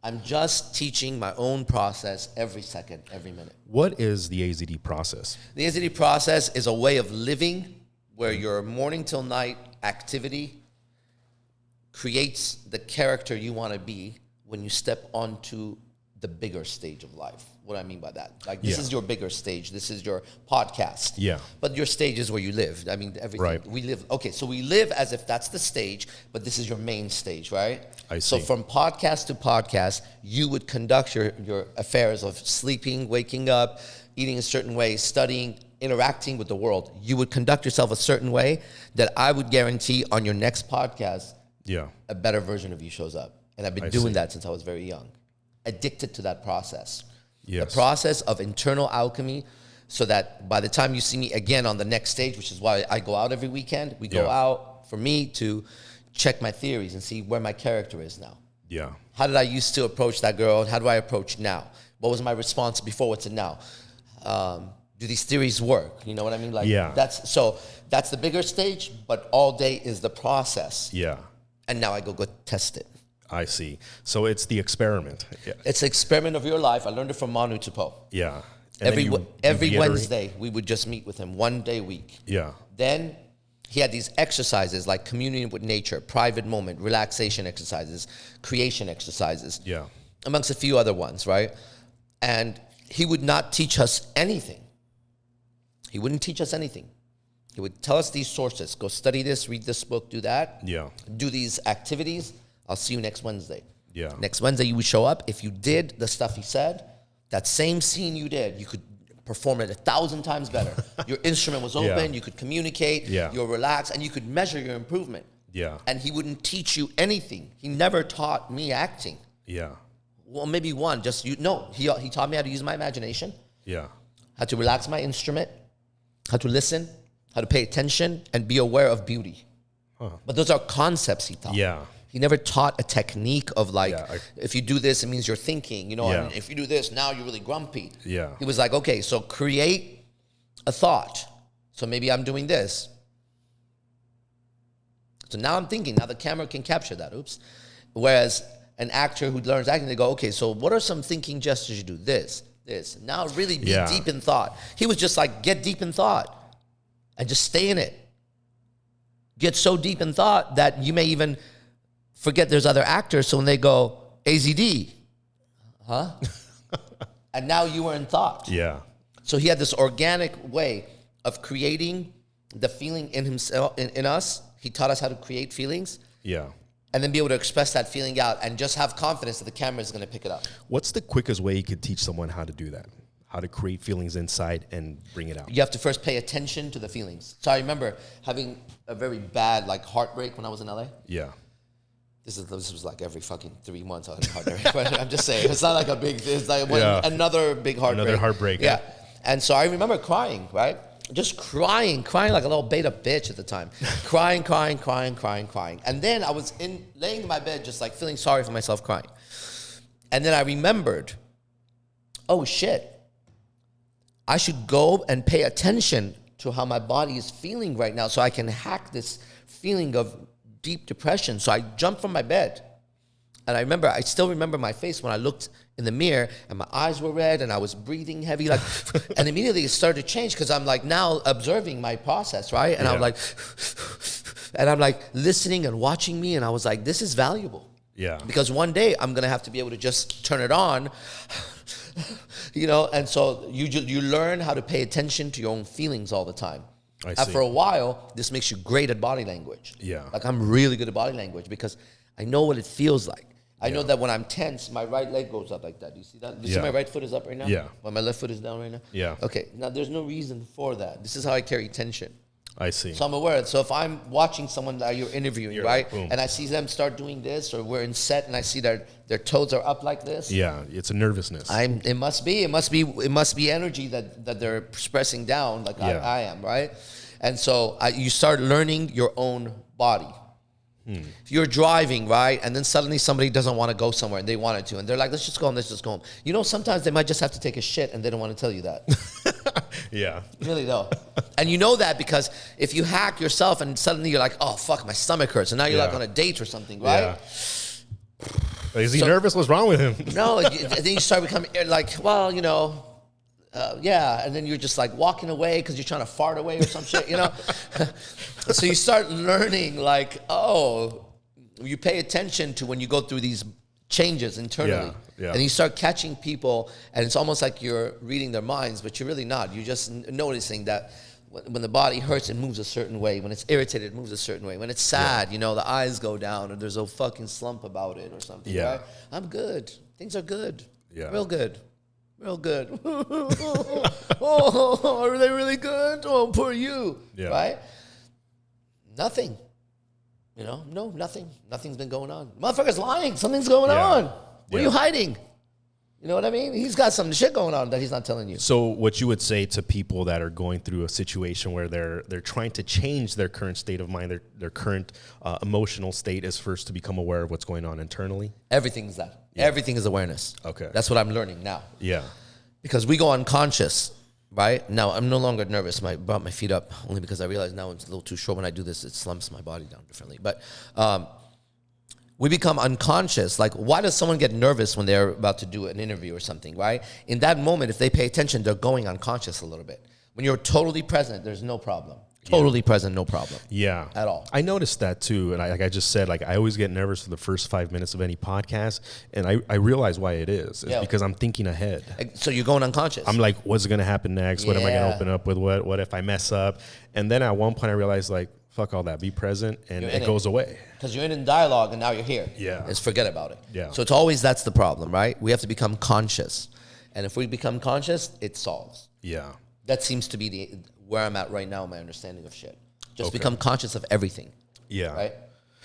[SPEAKER 2] I'm just teaching my own process every second, every minute.
[SPEAKER 1] What is the AZD process?
[SPEAKER 2] The AZD process is a way of living where your morning till night activity creates the character you want to be when you step onto the bigger stage of life. What do I mean by that? Like, this is your bigger stage. This is your podcast.
[SPEAKER 1] Yeah.
[SPEAKER 2] But your stage is where you live. I mean, everything.
[SPEAKER 1] Right.
[SPEAKER 2] We live. Okay, so we live as if that's the stage, but this is your main stage, right?
[SPEAKER 1] I see.
[SPEAKER 2] So from podcast to podcast, you would conduct your affairs of sleeping, waking up, eating a certain way, studying, interacting with the world. You would conduct yourself a certain way that I would guarantee on your next podcast, a better version of you shows up. And I've been doing that since I was very young. Addicted to that process. The process of internal alchemy, so that by the time you see me again on the next stage, which is why I go out every weekend, we go out for me to check my theories and see where my character is now.
[SPEAKER 1] Yeah.
[SPEAKER 2] How did I used to approach that girl, and how do I approach now? What was my response before? What's it now? Do these theories work? You know what I mean? Like, that's the bigger stage, but all day is the process.
[SPEAKER 1] Yeah.
[SPEAKER 2] And now I go test it.
[SPEAKER 1] I see. So it's the experiment. Yeah.
[SPEAKER 2] It's an experiment of your life. I learned it from Manu Tupou.
[SPEAKER 1] Yeah. And
[SPEAKER 2] every Wednesday, we would just meet with him 1 day a week.
[SPEAKER 1] Yeah.
[SPEAKER 2] Then he had these exercises like communion with nature, private moment, relaxation exercises, creation exercises.
[SPEAKER 1] Yeah.
[SPEAKER 2] Amongst a few other ones, right? And he would not teach us anything. He wouldn't teach us anything. He would tell us these sources. Go study this, read this book, do that.
[SPEAKER 1] Yeah.
[SPEAKER 2] Do these activities. I'll see you next Wednesday.
[SPEAKER 1] Yeah.
[SPEAKER 2] Next Wednesday, you would show up. If you did the stuff he said, that same scene you did, you could perform it 1,000 times better. Your instrument was open. You could communicate.
[SPEAKER 1] Yeah.
[SPEAKER 2] You were relaxed, and you could measure your improvement.
[SPEAKER 1] Yeah.
[SPEAKER 2] And he wouldn't teach you anything. He never taught me acting.
[SPEAKER 1] Yeah.
[SPEAKER 2] Well, maybe one. He taught me how to use my imagination.
[SPEAKER 1] Yeah.
[SPEAKER 2] How to relax my instrument. How to listen. How to pay attention and be aware of beauty. Huh. But those are concepts he taught.
[SPEAKER 1] Yeah.
[SPEAKER 2] He never taught a technique of like, if you do this, it means you're thinking, you know, and if you do this, now you're really grumpy.
[SPEAKER 1] Yeah.
[SPEAKER 2] He was like, okay, so create a thought. So maybe I'm doing this. So now I'm thinking, now the camera can capture that, oops. Whereas an actor who learns acting, they go, okay, so what are some thinking gestures you do? This. Now really be deep in thought. He was just like, get deep in thought and just stay in it. Get so deep in thought that you may even forget there's other actors, so when they go, AZD, huh? And now you were in thought.
[SPEAKER 1] Yeah.
[SPEAKER 2] So he had this organic way of creating the feeling in himself, in us. He taught us how to create feelings.
[SPEAKER 1] Yeah.
[SPEAKER 2] And then be able to express that feeling out and just have confidence that the camera is going to pick it up.
[SPEAKER 1] What's the quickest way you could teach someone how to do that? How to create feelings inside and bring it out?
[SPEAKER 2] You have to first pay attention to the feelings. So I remember having a very bad like heartbreak when I was in LA.
[SPEAKER 1] Yeah.
[SPEAKER 2] This was like every fucking 3 months I had a heartbreak. But I'm just saying, it's not like a big, it's like another big heartbreak.
[SPEAKER 1] Another heartbreak.
[SPEAKER 2] Yeah. And so I remember crying, right? Just crying like a little beta bitch at the time. crying. And then I was laying in my bed just like feeling sorry for myself crying. And then I remembered, oh shit, I should go and pay attention to how my body is feeling right now so I can hack this feeling of deep depression. So I jumped from my bed. And I still remember my face when I looked in the mirror and my eyes were red and I was breathing heavy. Like, and immediately it started to change because I'm like now observing my process, right? And I'm like, and I'm like listening and watching me. And I was like, this is valuable.
[SPEAKER 1] Yeah.
[SPEAKER 2] Because one day I'm going to have to be able to just turn it on, you know? And so you learn how to pay attention to your own feelings all the time. After a while, this makes you great at body language.
[SPEAKER 1] Yeah.
[SPEAKER 2] Like I'm really good at body language because I know what it feels like. I know that when I'm tense, my right leg goes up like that. Do you see that? Do you see my right foot is up right now?
[SPEAKER 1] Yeah.
[SPEAKER 2] While my left foot is down right now?
[SPEAKER 1] Yeah.
[SPEAKER 2] Okay. Now, there's no reason for that. This is how I carry tension.
[SPEAKER 1] I see.
[SPEAKER 2] So I'm aware. So if I'm watching someone that you're interviewing, right?
[SPEAKER 1] Boom.
[SPEAKER 2] And I see them start doing this, or we're in set and I see their toes are up like this.
[SPEAKER 1] Yeah, it's a nervousness.
[SPEAKER 2] It must be energy that they're expressing down like I am, right? And so you start learning your own body. If you're driving, right, and then suddenly somebody doesn't want to go somewhere and they wanted to, and they're like, let's just go home. You know, sometimes they might just have to take a shit and they don't want to tell you that.
[SPEAKER 1] Yeah.
[SPEAKER 2] Really though. And you know that because if you hack yourself and suddenly you're like, oh, fuck, my stomach hurts. And now you're like on a date or something, right?
[SPEAKER 1] Yeah. Is he nervous? What's wrong with him?
[SPEAKER 2] No, then you start becoming like, well, you know, and then you're just like walking away because you're trying to fart away or some shit, you know? So you start learning like, oh, you pay attention to when you go through these changes internally.
[SPEAKER 1] Yeah.
[SPEAKER 2] And you start catching people and it's almost like you're reading their minds, but you're really not. You're just noticing that when the body hurts, it moves a certain way. When it's irritated, it moves a certain way. When it's sad, you know, the eyes go down or there's a fucking slump about it or something, right? I'm good. Things are good.
[SPEAKER 1] Yeah.
[SPEAKER 2] Real good. Real good. Oh, are they really good? Oh, poor you.
[SPEAKER 1] Yeah.
[SPEAKER 2] Right? Nothing. You know? No, nothing. Nothing's been going on. Motherfucker's lying. Something's going on. What are you hiding? You know what I mean? He's got some shit going on that he's not telling you.
[SPEAKER 1] So what you would say to people that are going through a situation where they're trying to change their current state of mind, their current emotional state, is first to become aware of what's going on internally?
[SPEAKER 2] Everything's that. Yeah. Everything is awareness.
[SPEAKER 1] Okay.
[SPEAKER 2] That's what I'm learning now.
[SPEAKER 1] Yeah. Because
[SPEAKER 2] we go unconscious, right? Now, I'm no longer nervous. I brought my feet up only because I realize now it's a little too short. When I do this, it slumps my body down differently. But we become unconscious. Like, why does someone get nervous when they're about to do an interview or something, right? In that moment, if they pay attention, they're going unconscious a little bit. When you're totally present, there's no problem. Totally present, no problem.
[SPEAKER 1] Yeah.
[SPEAKER 2] At all.
[SPEAKER 1] I noticed that too. And like I just said, like I always get nervous for the first 5 minutes of any podcast. And I realize why it is. It's because I'm thinking ahead.
[SPEAKER 2] So you're going unconscious.
[SPEAKER 1] I'm like, what's going to happen next? What am I going to open up with? What if I mess up? And then at one point I realized, like, fuck all that. Be present, and it goes away.
[SPEAKER 2] Because you're in dialogue, and now you're here.
[SPEAKER 1] Yeah.
[SPEAKER 2] Just forget about it.
[SPEAKER 1] Yeah.
[SPEAKER 2] So it's always, that's the problem, right? We have to become conscious. And if we become conscious, it solves.
[SPEAKER 1] Yeah.
[SPEAKER 2] That seems to be where I'm at right now, my understanding of shit. Just become conscious of everything.
[SPEAKER 1] Yeah.
[SPEAKER 2] Right?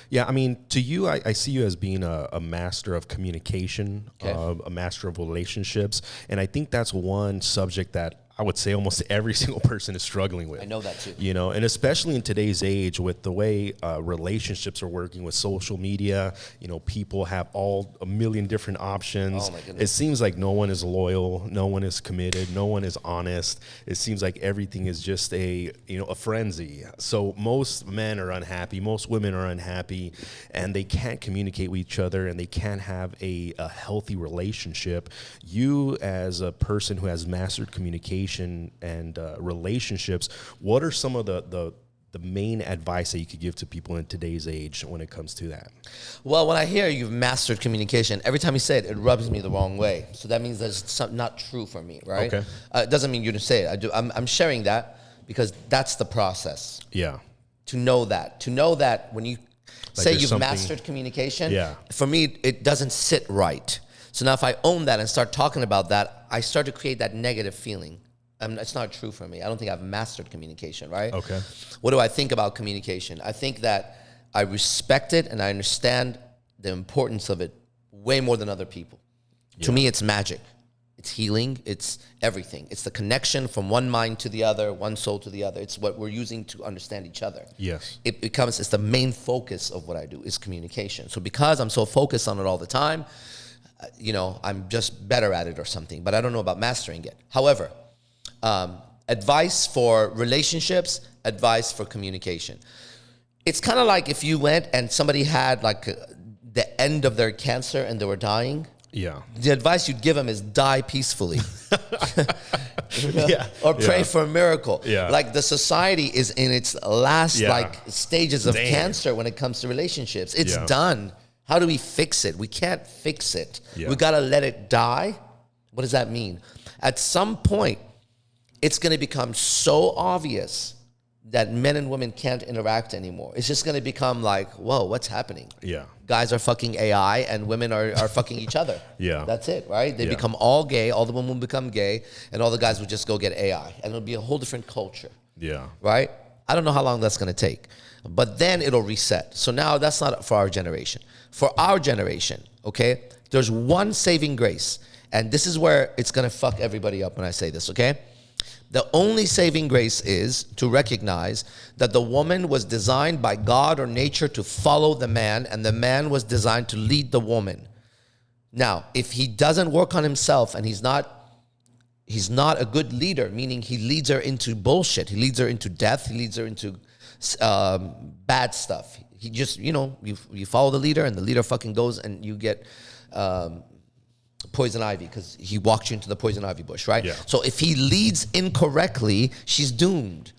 [SPEAKER 1] Yeah, I mean, to you, I see you as being a master of communication, a master of relationships. And I think that's one subject that I would say almost every single person is struggling with.
[SPEAKER 2] I know that too.
[SPEAKER 1] You know, and especially in today's age with the way relationships are working with social media, you know, people have a million different options.
[SPEAKER 2] Oh my goodness.
[SPEAKER 1] It seems like no one is loyal, no one is committed, no one is honest. It seems like everything is just a frenzy. So most men are unhappy, most women are unhappy, and they can't communicate with each other, and they can't have a healthy relationship. You, as a person who has mastered communication and relationships, what are some of the main advice that you could give to people in today's age when it comes to that?
[SPEAKER 2] Well, when I hear you've mastered communication, every time you say it, it rubs me the wrong way. So that means that's not true for me, right? Okay. It doesn't mean you didn't say it. I'm sharing that because that's the process.
[SPEAKER 1] Yeah.
[SPEAKER 2] To know that when you say you've mastered communication, for me, it doesn't sit right. So now if I own that and start talking about that, I start to create that negative feeling. It's not true for me. I don't think I've mastered communication, right?
[SPEAKER 1] Okay.
[SPEAKER 2] What do I think about communication? I think that I respect it and I understand the importance of it way more than other people. Yeah. To me, it's magic. It's healing. It's everything. It's the connection from one mind to the other, one soul to the other. It's what we're using to understand each other.
[SPEAKER 1] Yes.
[SPEAKER 2] It's the main focus of what I do is communication. So because I'm so focused on it all the time, I'm just better at it or something, but I don't know about mastering it. However, advice for relationships, advice for communication. It's kind of like if you went and somebody had like the end of their cancer and they were dying. Yeah. The advice you'd give them is die peacefully. Or pray for a miracle. Yeah. Like the society is in its last stages of cancer when it comes to relationships. It's done. How do we fix it? We can't fix it. Yeah. We got to let it die. What does that mean? At some point, it's going to become so obvious that men and women can't interact anymore. It's just going to become like, whoa, what's happening? Yeah. Guys are fucking AI and women are fucking each other. Yeah. That's it, right? They become all gay. All the women will become gay and all the guys will just go get AI. And it'll be a whole different culture. Yeah. Right? I don't know how long that's going to take. But then it'll reset. So now that's not for our generation. For our generation, okay, there's one saving grace. And this is where it's going to fuck everybody up when I say this, okay? The only saving grace is to recognize that the woman was designed by God or nature to follow the man, and the man was designed to lead the woman. Now, if he doesn't work on himself and he's not a good leader, meaning he leads her into bullshit, he leads her into death, he leads her into bad stuff. He just, you follow the leader and the leader fucking goes and you get poison ivy because he walks you into the poison ivy bush, right? Yeah. So if he leads incorrectly, she's doomed.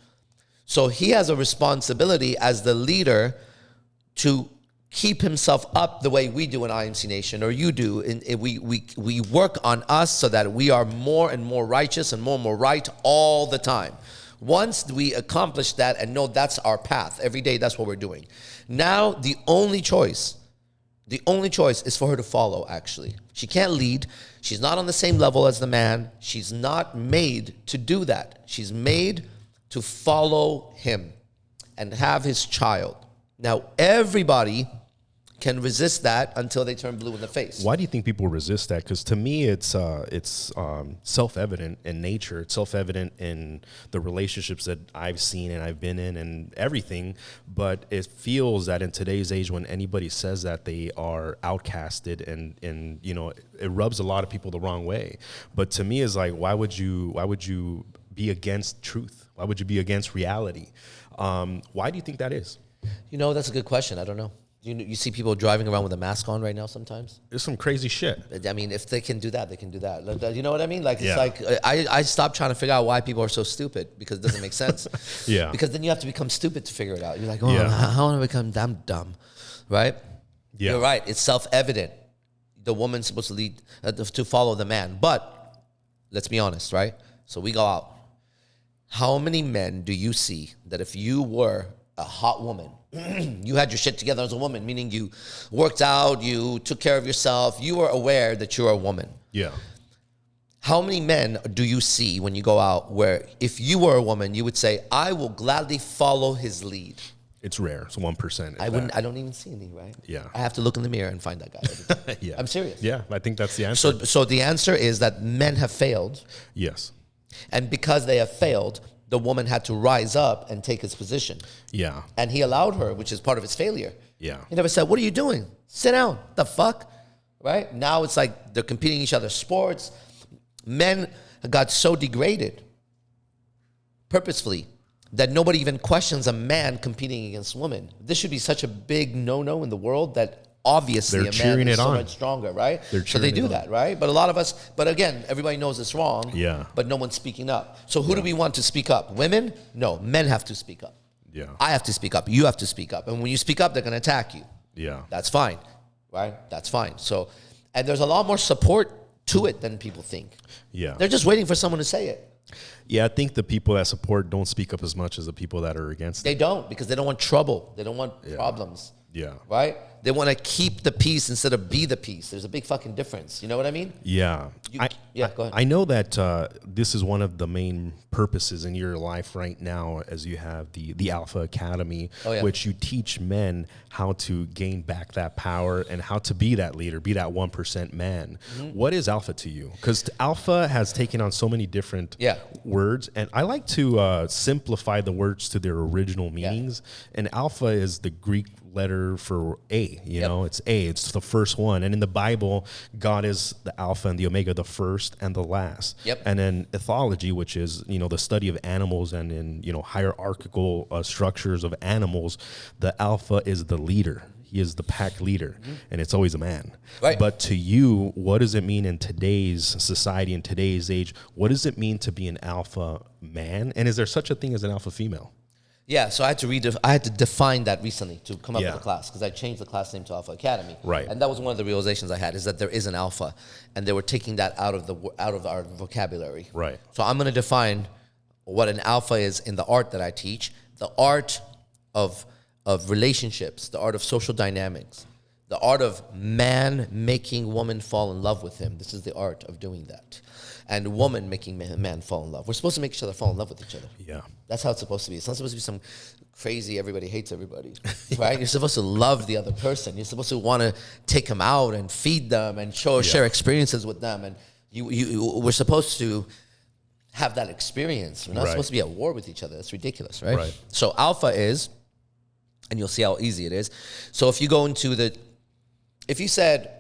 [SPEAKER 2] So he has a responsibility as the leader to keep himself up the way we do in IMC Nation or you do. We work on us so that we are more and more righteous and more right all the time. Once we accomplish that and know that's our path, every day that's what we're doing. Now the only choice is for her to follow, actually. She can't lead. She's not on the same level as the man. She's not made to do that. She's made to follow him and have his child. Now, everybody can resist that until they turn blue in the face.
[SPEAKER 1] Why do you think people resist that? Because to me, it's self-evident in nature. It's self-evident in the relationships that I've seen and I've been in and everything. But it feels that in today's age, when anybody says that, they are outcasted, and you know, it rubs a lot of people the wrong way. But to me, it's like, why would you be against truth? Why would you be against reality? Why do you think that is?
[SPEAKER 2] You know, that's a good question. I don't know. You see people driving around with a mask on right now sometimes?
[SPEAKER 1] There's some crazy shit.
[SPEAKER 2] I mean, if they can do that, they can do that. Like, you know what I mean? Like,
[SPEAKER 1] Yeah.
[SPEAKER 2] it's like, I stopped trying to figure out why people are so stupid, because it doesn't make sense.
[SPEAKER 1] Yeah.
[SPEAKER 2] Because then you have to become stupid to figure it out. You're like, oh,
[SPEAKER 1] Yeah.
[SPEAKER 2] how do I become dumb? Right?
[SPEAKER 1] Yeah.
[SPEAKER 2] You're right. It's self-evident. The woman's supposed to lead, to follow the man. But let's be honest, right? So we go out. How many men do you see that if you were a hot woman, you had your shit together as a woman, meaning you worked out, you took care of yourself, you were aware that you're a woman?
[SPEAKER 1] Yeah.
[SPEAKER 2] How many men do you see when you go out where if you were a woman, you would say, I will gladly follow his lead?
[SPEAKER 1] It's rare. It's 1%.
[SPEAKER 2] I don't even see any, right?
[SPEAKER 1] Yeah.
[SPEAKER 2] I have to look in the mirror and find that guy every day.
[SPEAKER 1] Yeah.
[SPEAKER 2] I'm serious.
[SPEAKER 1] Yeah, I think that's the answer.
[SPEAKER 2] So the answer is that men have failed.
[SPEAKER 1] Yes.
[SPEAKER 2] And because they have failed, the woman had to rise up and take his position.
[SPEAKER 1] Yeah.
[SPEAKER 2] And he allowed her, which is part of his failure.
[SPEAKER 1] Yeah.
[SPEAKER 2] He never said, what are you doing? Sit down. The fuck? Right? Now it's like they're competing in each other's sports. Men got so degraded purposefully that nobody even questions a man competing against women. This should be such a big no-no in the world that obviously
[SPEAKER 1] They're
[SPEAKER 2] a
[SPEAKER 1] cheering
[SPEAKER 2] man is
[SPEAKER 1] it
[SPEAKER 2] so
[SPEAKER 1] on.
[SPEAKER 2] much stronger, right?
[SPEAKER 1] They're
[SPEAKER 2] So they
[SPEAKER 1] cheering
[SPEAKER 2] do
[SPEAKER 1] it
[SPEAKER 2] that, right? But a lot of us, but again, everybody knows it's wrong.
[SPEAKER 1] Yeah.
[SPEAKER 2] But no one's speaking up. So who do we want to speak up? Women? No, men have to speak up.
[SPEAKER 1] Yeah.
[SPEAKER 2] I have to speak up. You have to speak up. And when you speak up, they're going to attack you.
[SPEAKER 1] Yeah.
[SPEAKER 2] That's fine, right? That's fine. So, and there's a lot more support to it than people think.
[SPEAKER 1] Yeah.
[SPEAKER 2] They're just waiting for someone to say it.
[SPEAKER 1] Yeah, I think the people that support don't speak up as much as the people that are against
[SPEAKER 2] They
[SPEAKER 1] it.
[SPEAKER 2] don't, because they don't want trouble. They don't want problems.
[SPEAKER 1] Yeah.
[SPEAKER 2] Right? They want to keep the peace instead of be the peace. There's a big fucking difference. You know what I mean?
[SPEAKER 1] Yeah.
[SPEAKER 2] Go ahead.
[SPEAKER 1] I know that this is one of the main purposes in your life right now, as you have the Alpha Academy, which you teach men how to gain back that power and how to be that leader, be that 1% man. Mm-hmm. What is Alpha to you? Because Alpha has taken on so many different words, and I like to simplify the words to their original meanings. And Alpha is the Greek letter for A, you know, it's A, it's the first one. And in the Bible, God is the Alpha and the Omega, the first and the last. And then ethology, which is, you know, the study of animals and in, you know, hierarchical structures of animals, the Alpha is the leader. He is the pack leader, and it's always a man. Right. But to you, what does it mean in today's society, in today's age? What does it mean to be an alpha man? And is there such a thing as an alpha female?
[SPEAKER 2] Yeah, so I had to define that recently to come up with a class, because I changed the class name to Alpha Academy.
[SPEAKER 1] Right.
[SPEAKER 2] And that was one of the realizations I had, is that there is an alpha, and they were taking that out of our vocabulary.
[SPEAKER 1] Right.
[SPEAKER 2] So I'm going to define what an alpha is in the art that I teach, the art of relationships, the art of social dynamics, the art of man making woman fall in love with him. This is the art of doing that. And woman making man fall in love. We're supposed to make each other fall in love with each other. Yeah. That's how it's supposed to be. It's not supposed to be some crazy everybody hates everybody, right? You're supposed to love the other person. You're supposed to want to take them out and feed them and share experiences with them. And we're supposed to have that experience. We're not supposed to be at war with each other. That's ridiculous, right? So alpha is, and you'll see how easy it is. So if you go into if you said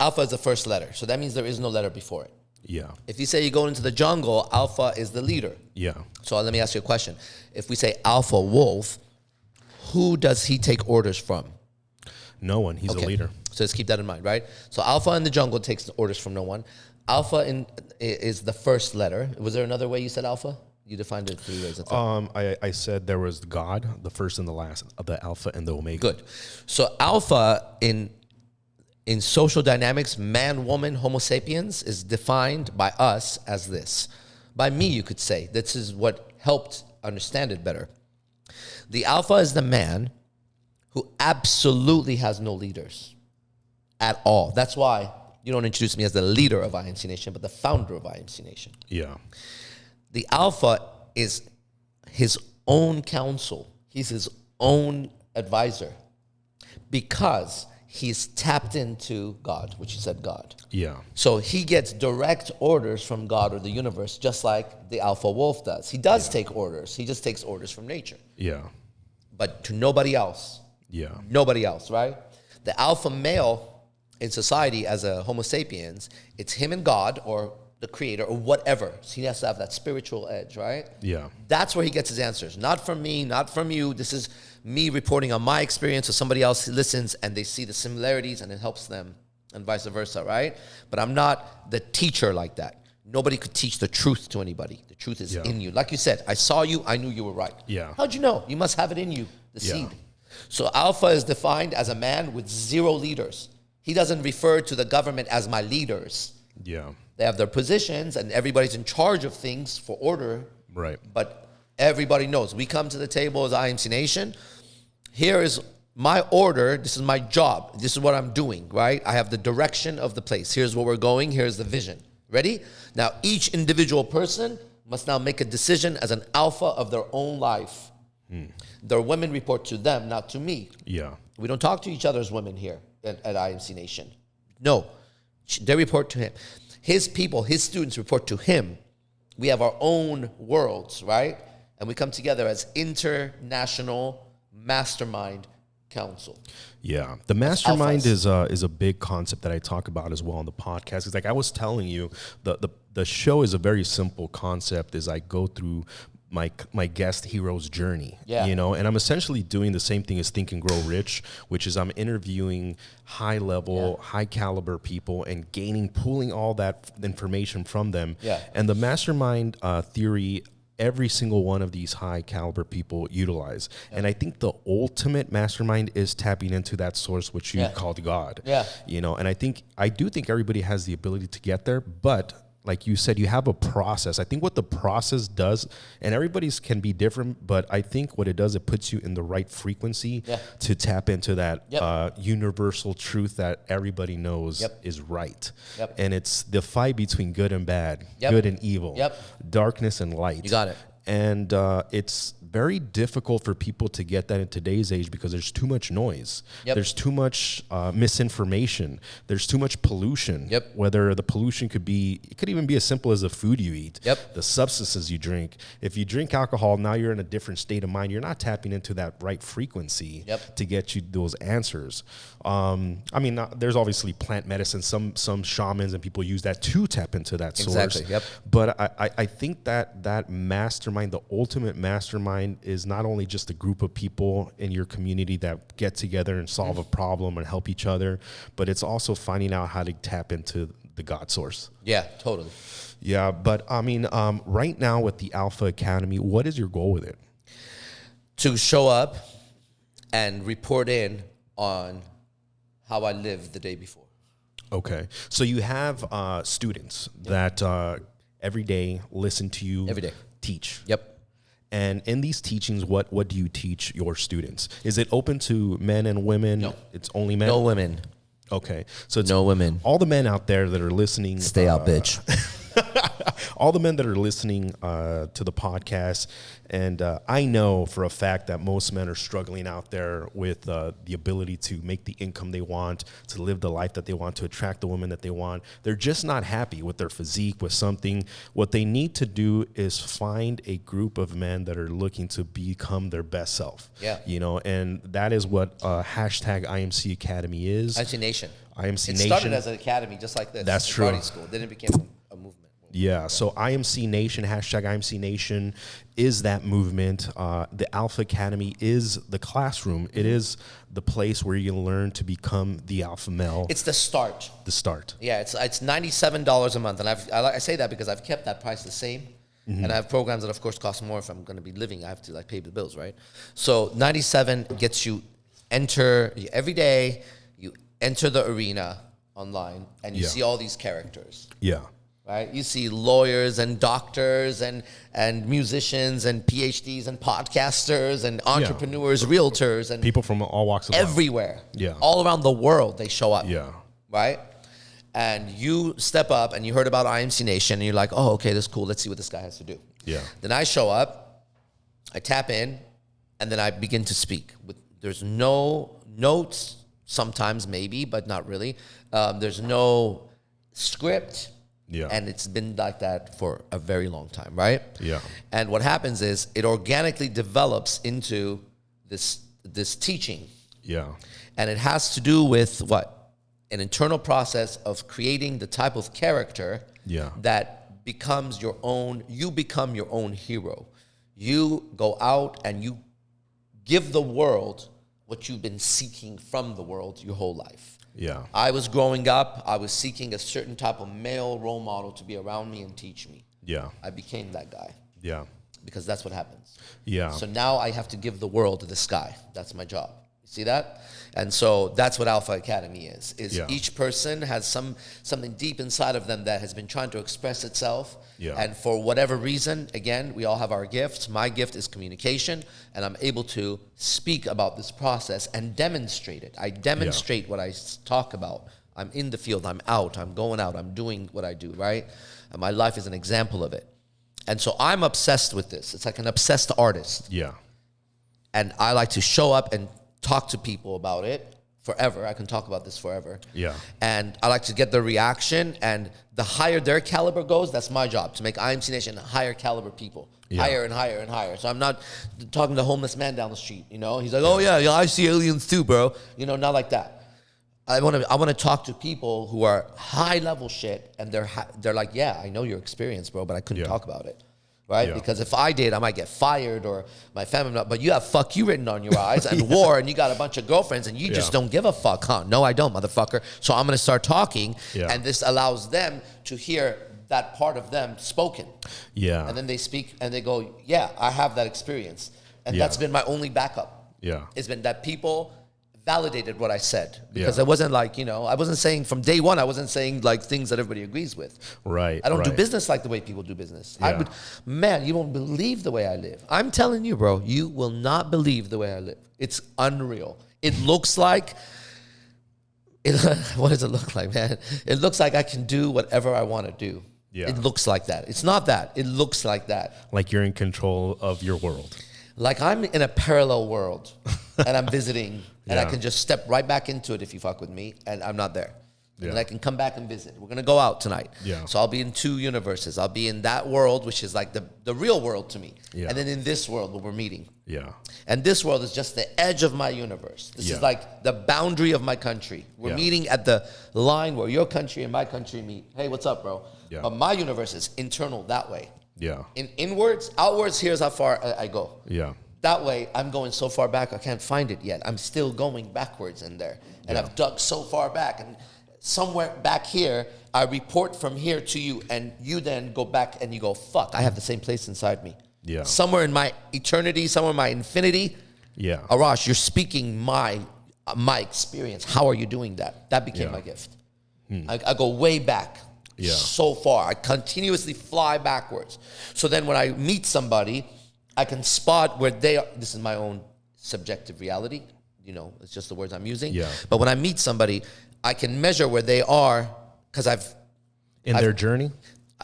[SPEAKER 2] alpha is the first letter, so that means there is no letter before it.
[SPEAKER 1] Yeah.
[SPEAKER 2] If you say you go into the jungle, alpha is the leader. Yeah. So let me ask you a question. If we say alpha wolf, who does he take orders from?
[SPEAKER 1] No one. He's a leader.
[SPEAKER 2] So let's keep that in mind, right? So alpha in the jungle takes orders from no one. Alpha is the first letter. Was there another way you said alpha? You defined it 3 ways.
[SPEAKER 1] I said there was God, the first and the last, the alpha and the omega.
[SPEAKER 2] Good. So alpha in social dynamics, man, woman, homo sapiens, is defined by us as this. By me, you could say. This is what helped understand it better. The alpha is the man who absolutely has no leaders at all. That's why you don't introduce me as the leader of IMC Nation, but the founder of IMC Nation. Yeah. The alpha is his own counsel. He's his own advisor. Because he's tapped into God, which you said God.
[SPEAKER 1] Yeah.
[SPEAKER 2] So he gets direct orders from God or the universe, just like the alpha wolf does. He does take orders. He just takes orders from nature.
[SPEAKER 1] Yeah.
[SPEAKER 2] But to nobody else.
[SPEAKER 1] Yeah.
[SPEAKER 2] Nobody else, right? The alpha male in society as a Homo sapiens, it's him and God or the creator or whatever. So he has to have that spiritual edge, right?
[SPEAKER 1] Yeah.
[SPEAKER 2] That's where he gets his answers. Not from me, not from you. This is me reporting on my experience, or somebody else listens and they see the similarities and it helps them, and vice versa, right? But I'm not the teacher like that. Nobody could teach the truth to anybody. The truth is in you. Like you said, I saw you, I knew you were right.
[SPEAKER 1] Yeah.
[SPEAKER 2] How'd you know? You must have it in you, the seed. So alpha is defined as a man with 0 leaders. He doesn't refer to the government as my leaders.
[SPEAKER 1] Yeah.
[SPEAKER 2] They have their positions and everybody's in charge of things for order.
[SPEAKER 1] Right.
[SPEAKER 2] But everybody knows. We come to the table as IMC Nation. Here is my order. This is my job. This is what I'm doing, right? I have the direction of the place. Here's where we're going. Here's the vision. Ready? Now, each individual person must now make a decision as an alpha of their own life. Their women report to them, not to me.
[SPEAKER 1] Yeah.
[SPEAKER 2] We don't talk to each other as women here at IMC Nation. No. They report to him. His people, his students report to him. We have our own worlds, right? And we come together as international mastermind council.
[SPEAKER 1] Yeah, the mastermind is a big concept that I talk about as well on the podcast. It's like I was telling you, the show is a very simple concept. As I go through my guest hero's journey, you know, and I'm essentially doing the same thing as Think and Grow Rich, which is I'm interviewing high level, high caliber people and pulling all that information from them. Yeah. And the mastermind theory, every single one of these high caliber people utilize. And I think the ultimate mastermind is tapping into that source, which you called God. Yeah. You know, and I do think everybody has the ability to get there, but like you said, you have a process. I think what the process does, and everybody's can be different, but I think what it does, it puts you in the right frequency to tap into that universal truth that everybody knows is right. And it's the fight between good and bad, good and evil, darkness and light.
[SPEAKER 2] You got it.
[SPEAKER 1] And it's very difficult for people to get that in today's age because there's too much noise. There's too much misinformation. There's too much pollution. Whether the pollution it could even be as simple as the food you eat, the substances you drink. If you drink alcohol, now you're in a different state of mind. You're not tapping into that right frequency to get you those answers. I mean, there's obviously plant medicine. Some shamans and people use that to tap into that source. But I think that mastermind, the ultimate mastermind, is not only just a group of people in your community that get together and solve a problem and help each other, but it's also finding out how to tap into the God source.
[SPEAKER 2] Yeah, totally.
[SPEAKER 1] Yeah, but I mean, right now with the Alpha Academy, what is your goal with it?
[SPEAKER 2] To show up and report in on how I lived the day before. Okay.
[SPEAKER 1] So you have students that every day listen to you.
[SPEAKER 2] Every day.
[SPEAKER 1] Teach.
[SPEAKER 2] Yep.
[SPEAKER 1] And in these teachings, what do you teach your students? Is it open to men and women?
[SPEAKER 2] No.
[SPEAKER 1] It's only men?
[SPEAKER 2] No women.
[SPEAKER 1] Okay. So it's
[SPEAKER 2] no women.
[SPEAKER 1] All the men out there that are listening.
[SPEAKER 2] Stay out, bitch.
[SPEAKER 1] All the men that are listening to the podcast, and I know for a fact that most men are struggling out there with the ability to make the income they want, to live the life that they want, to attract the woman that they want. They're just not happy with their physique, with something. What they need to do is find a group of men that are looking to become their best self.
[SPEAKER 2] Yeah.
[SPEAKER 1] You know, and that is what hashtag IMC Academy is.
[SPEAKER 2] IMC Nation.
[SPEAKER 1] IMC Nation.
[SPEAKER 2] It started as an academy just like this.
[SPEAKER 1] That's true.
[SPEAKER 2] Party school. Then it became a movement.
[SPEAKER 1] Yeah, so IMC Nation, hashtag IMC Nation is that movement. The Alpha Academy is the classroom. It is the place where you can learn to become the alpha male.
[SPEAKER 2] It's the start.
[SPEAKER 1] The start.
[SPEAKER 2] Yeah, it's $97 a month. And I say that because I've kept that price the same. Mm-hmm. And I have programs that, of course, cost more. If I'm going to be living, I have to pay the bills, right? So 97 gets you every day, you enter the arena online, and you see all these characters.
[SPEAKER 1] Yeah.
[SPEAKER 2] Right? You see lawyers and doctors and musicians and PhDs and podcasters and entrepreneurs, realtors, and
[SPEAKER 1] people from all walks of life.
[SPEAKER 2] Everywhere.
[SPEAKER 1] Yeah.
[SPEAKER 2] All around the world, they show up.
[SPEAKER 1] Yeah.
[SPEAKER 2] Right? And you step up and you heard about IMC Nation and you're like, oh, okay, that's cool. Let's see what this guy has to do.
[SPEAKER 1] Yeah.
[SPEAKER 2] Then I show up, I tap in, and then I begin to speak. There's no notes sometimes maybe, but not really. There's no script.
[SPEAKER 1] Yeah.
[SPEAKER 2] And it's been like that for a very long time, right?
[SPEAKER 1] Yeah.
[SPEAKER 2] And what happens is it organically develops into this teaching.
[SPEAKER 1] Yeah.
[SPEAKER 2] And it has to do with what? An internal process of creating the type of character that becomes your own. You become your own hero. You go out and you give the world what you've been seeking from the world your whole life.
[SPEAKER 1] Yeah.
[SPEAKER 2] I was growing up, I was seeking a certain type of male role model to be around me and teach me.
[SPEAKER 1] Yeah.
[SPEAKER 2] I became that guy.
[SPEAKER 1] Yeah.
[SPEAKER 2] Because that's what happens.
[SPEAKER 1] Yeah.
[SPEAKER 2] So now I have to give the world this guy. That's my job. You see that? And so that's what Alpha Academy is each person has something deep inside of them that has been trying to express itself.
[SPEAKER 1] Yeah.
[SPEAKER 2] And for whatever reason, again, we all have our gifts. My gift is communication, and I'm able to speak about this process and demonstrate it. I demonstrate what I talk about. I'm in the field. I'm out. I'm going out. I'm doing what I do, right? And my life is an example of it. And so I'm obsessed with this. It's like an obsessed artist.
[SPEAKER 1] Yeah.
[SPEAKER 2] And I like to show up and talk to people about it forever. I can talk about this forever.
[SPEAKER 1] Yeah.
[SPEAKER 2] And I like to get the reaction, and the higher their caliber goes, that's my job, to make IMC Nation higher caliber people.
[SPEAKER 1] Yeah.
[SPEAKER 2] Higher and higher and higher. So I'm not talking to the homeless man down the street, you know? He's like, oh yeah, I see aliens too, bro. You know, not like that. I want to talk to people who are high level shit, and they're like, yeah, I know your experience, bro, but I couldn't talk about it. Right?
[SPEAKER 1] Yeah.
[SPEAKER 2] Because if I did, I might get fired or my family, but you have fuck you written on your eyes and war, and you got a bunch of girlfriends, and you just don't give a fuck, huh? No, I don't, motherfucker. So I'm going to start talking, and this allows them to hear that part of them spoken. Yeah. And then they speak and they go, yeah, I have that experience. And that's been my only backup.
[SPEAKER 1] Yeah.
[SPEAKER 2] It's been that people validated what I said, because it wasn't like, you know, I wasn't saying from day one, I wasn't saying like things that everybody agrees with.
[SPEAKER 1] Right.
[SPEAKER 2] I don't do business like the way people do business. I would, man, you won't believe the way I live. I'm telling you, bro, you will not believe the way I live. It's unreal. It looks like, what does it look like, man? It looks like I can do whatever I want to do. Yeah. It looks like that. It's not that. It looks like that.
[SPEAKER 1] Like you're in control of your world.
[SPEAKER 2] Like I'm in a parallel world and I'm visiting and I can just step right back into it if you fuck with me, and I'm not there. Yeah. And I can come back and visit. We're going to go out tonight. Yeah. So I'll be in 2 universes. I'll be in that world, which is like the real world to me. Yeah. And then in this world where we're meeting. Yeah. And this world is just the edge of my universe. This is like the boundary of my country. We're meeting at the line where your country and my country meet. Hey, what's up, bro? Yeah. But my universe is internal that way. Yeah. Inwards, outwards, here's how far I go. Yeah. That way, I'm going so far back, I can't find it yet. I'm still going backwards in there. And I've dug so far back. And somewhere back here, I report from here to you, and you then go back and you go, fuck, I have the same place inside me. Yeah. Somewhere in my eternity, somewhere in my infinity. Yeah. Arash, you're speaking my experience. How are you doing that? That became my gift. I go way back. Yeah. So far. I continuously fly backwards. So then when I meet somebody, I can spot where they are. This is my own subjective reality. You know, it's just the words I'm using. Yeah. But when I meet somebody, I can measure where they are because I've
[SPEAKER 1] their journey?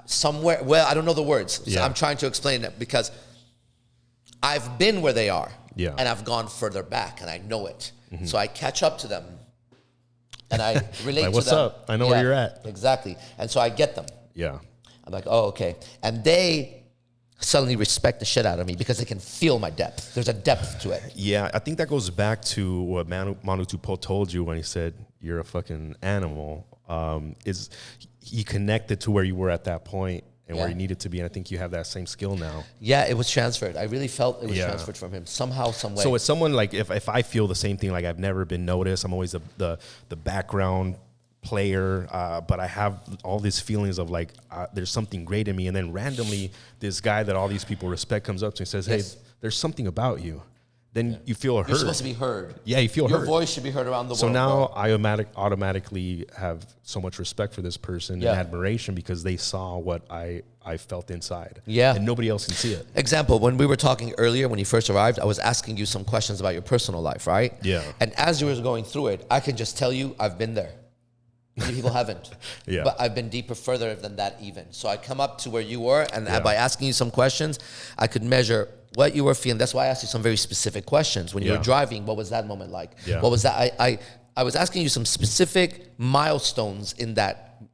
[SPEAKER 2] Somewhere. Well, I don't know the words. So I'm trying to explain it because I've been where they are. Yeah. And I've gone further back and I know it. Mm-hmm. So I catch up to them. And I relate
[SPEAKER 1] like,
[SPEAKER 2] to
[SPEAKER 1] what's
[SPEAKER 2] them.
[SPEAKER 1] What's up? I know where you're at.
[SPEAKER 2] Exactly. And so I get them. Yeah. I'm like, oh, okay. And they suddenly respect the shit out of me because they can feel my depth. There's a depth to it.
[SPEAKER 1] Yeah, I think that goes back to what Manu Tupou told you when he said, you're a fucking animal. Is he connected to where you were at that point and where you needed to be. And I think you have that same skill now.
[SPEAKER 2] Yeah, it was transferred. I really felt it was transferred from him somehow, some way.
[SPEAKER 1] So it's someone like, if I feel the same thing, like I've never been noticed, I'm always the background player, but I have all these feelings of like, there's something great in me. And then randomly, this guy that all these people respect comes up to me and says, hey, there's something about you. Then you feel heard.
[SPEAKER 2] You're supposed to be heard.
[SPEAKER 1] Yeah, you feel
[SPEAKER 2] Your
[SPEAKER 1] heard.
[SPEAKER 2] Your voice should be heard around the world.
[SPEAKER 1] So now I automatically have so much respect for this person and admiration because they saw what I felt inside. Yeah. And nobody else can see it.
[SPEAKER 2] Example, when we were talking earlier, when you first arrived, I was asking you some questions about your personal life, right? Yeah. And as you were going through it, I can just tell you I've been there. Many people haven't. Yeah. But I've been deeper, further than that even. So I come up to where you were, and by asking you some questions, I could measure what you were feeling. That's why I asked you some very specific questions. When you were driving, what was that moment like? Yeah. What was that? I was asking you some specific milestones in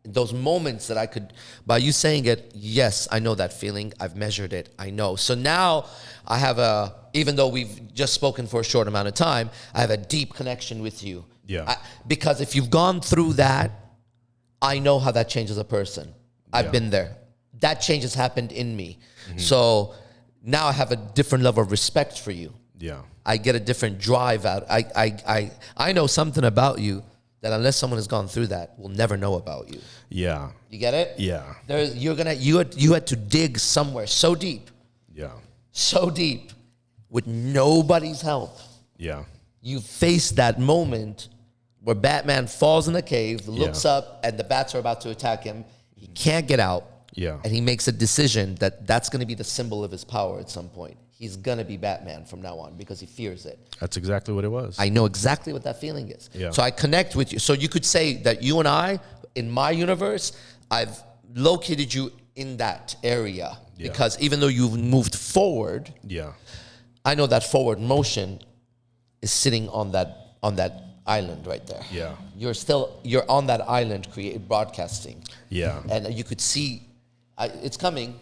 [SPEAKER 2] those moments that I could, by you saying it, yes, I know that feeling. I've measured it. I know. So now I have even though we've just spoken for a short amount of time, I have a deep connection with you.
[SPEAKER 1] Yeah.
[SPEAKER 2] Because if you've gone through that, I know how that changes a person. I've been there. That change has happened in me. So now I have a different level of respect for you.
[SPEAKER 1] Yeah.
[SPEAKER 2] I get a different drive out. I know something about you that unless someone has gone through that, will never know about you.
[SPEAKER 1] Yeah.
[SPEAKER 2] You get it?
[SPEAKER 1] Yeah.
[SPEAKER 2] You had to dig somewhere so deep, with nobody's help.
[SPEAKER 1] Yeah.
[SPEAKER 2] You face that moment where Batman falls in the cave, looks up, and the bats are about to attack him. He can't get out.
[SPEAKER 1] Yeah.
[SPEAKER 2] And he makes a decision that's going to be the symbol of his power at some point. He's going to be Batman from now on because he fears it.
[SPEAKER 1] That's exactly what it was.
[SPEAKER 2] I know exactly what that feeling is.
[SPEAKER 1] Yeah.
[SPEAKER 2] So I connect with you. So you could say that you and I, in my universe, I've located you in that area because even though you've moved forward, I know that forward motion is sitting on that island right there.
[SPEAKER 1] Yeah.
[SPEAKER 2] You're on that island broadcasting.
[SPEAKER 1] Yeah.
[SPEAKER 2] And you could see it's coming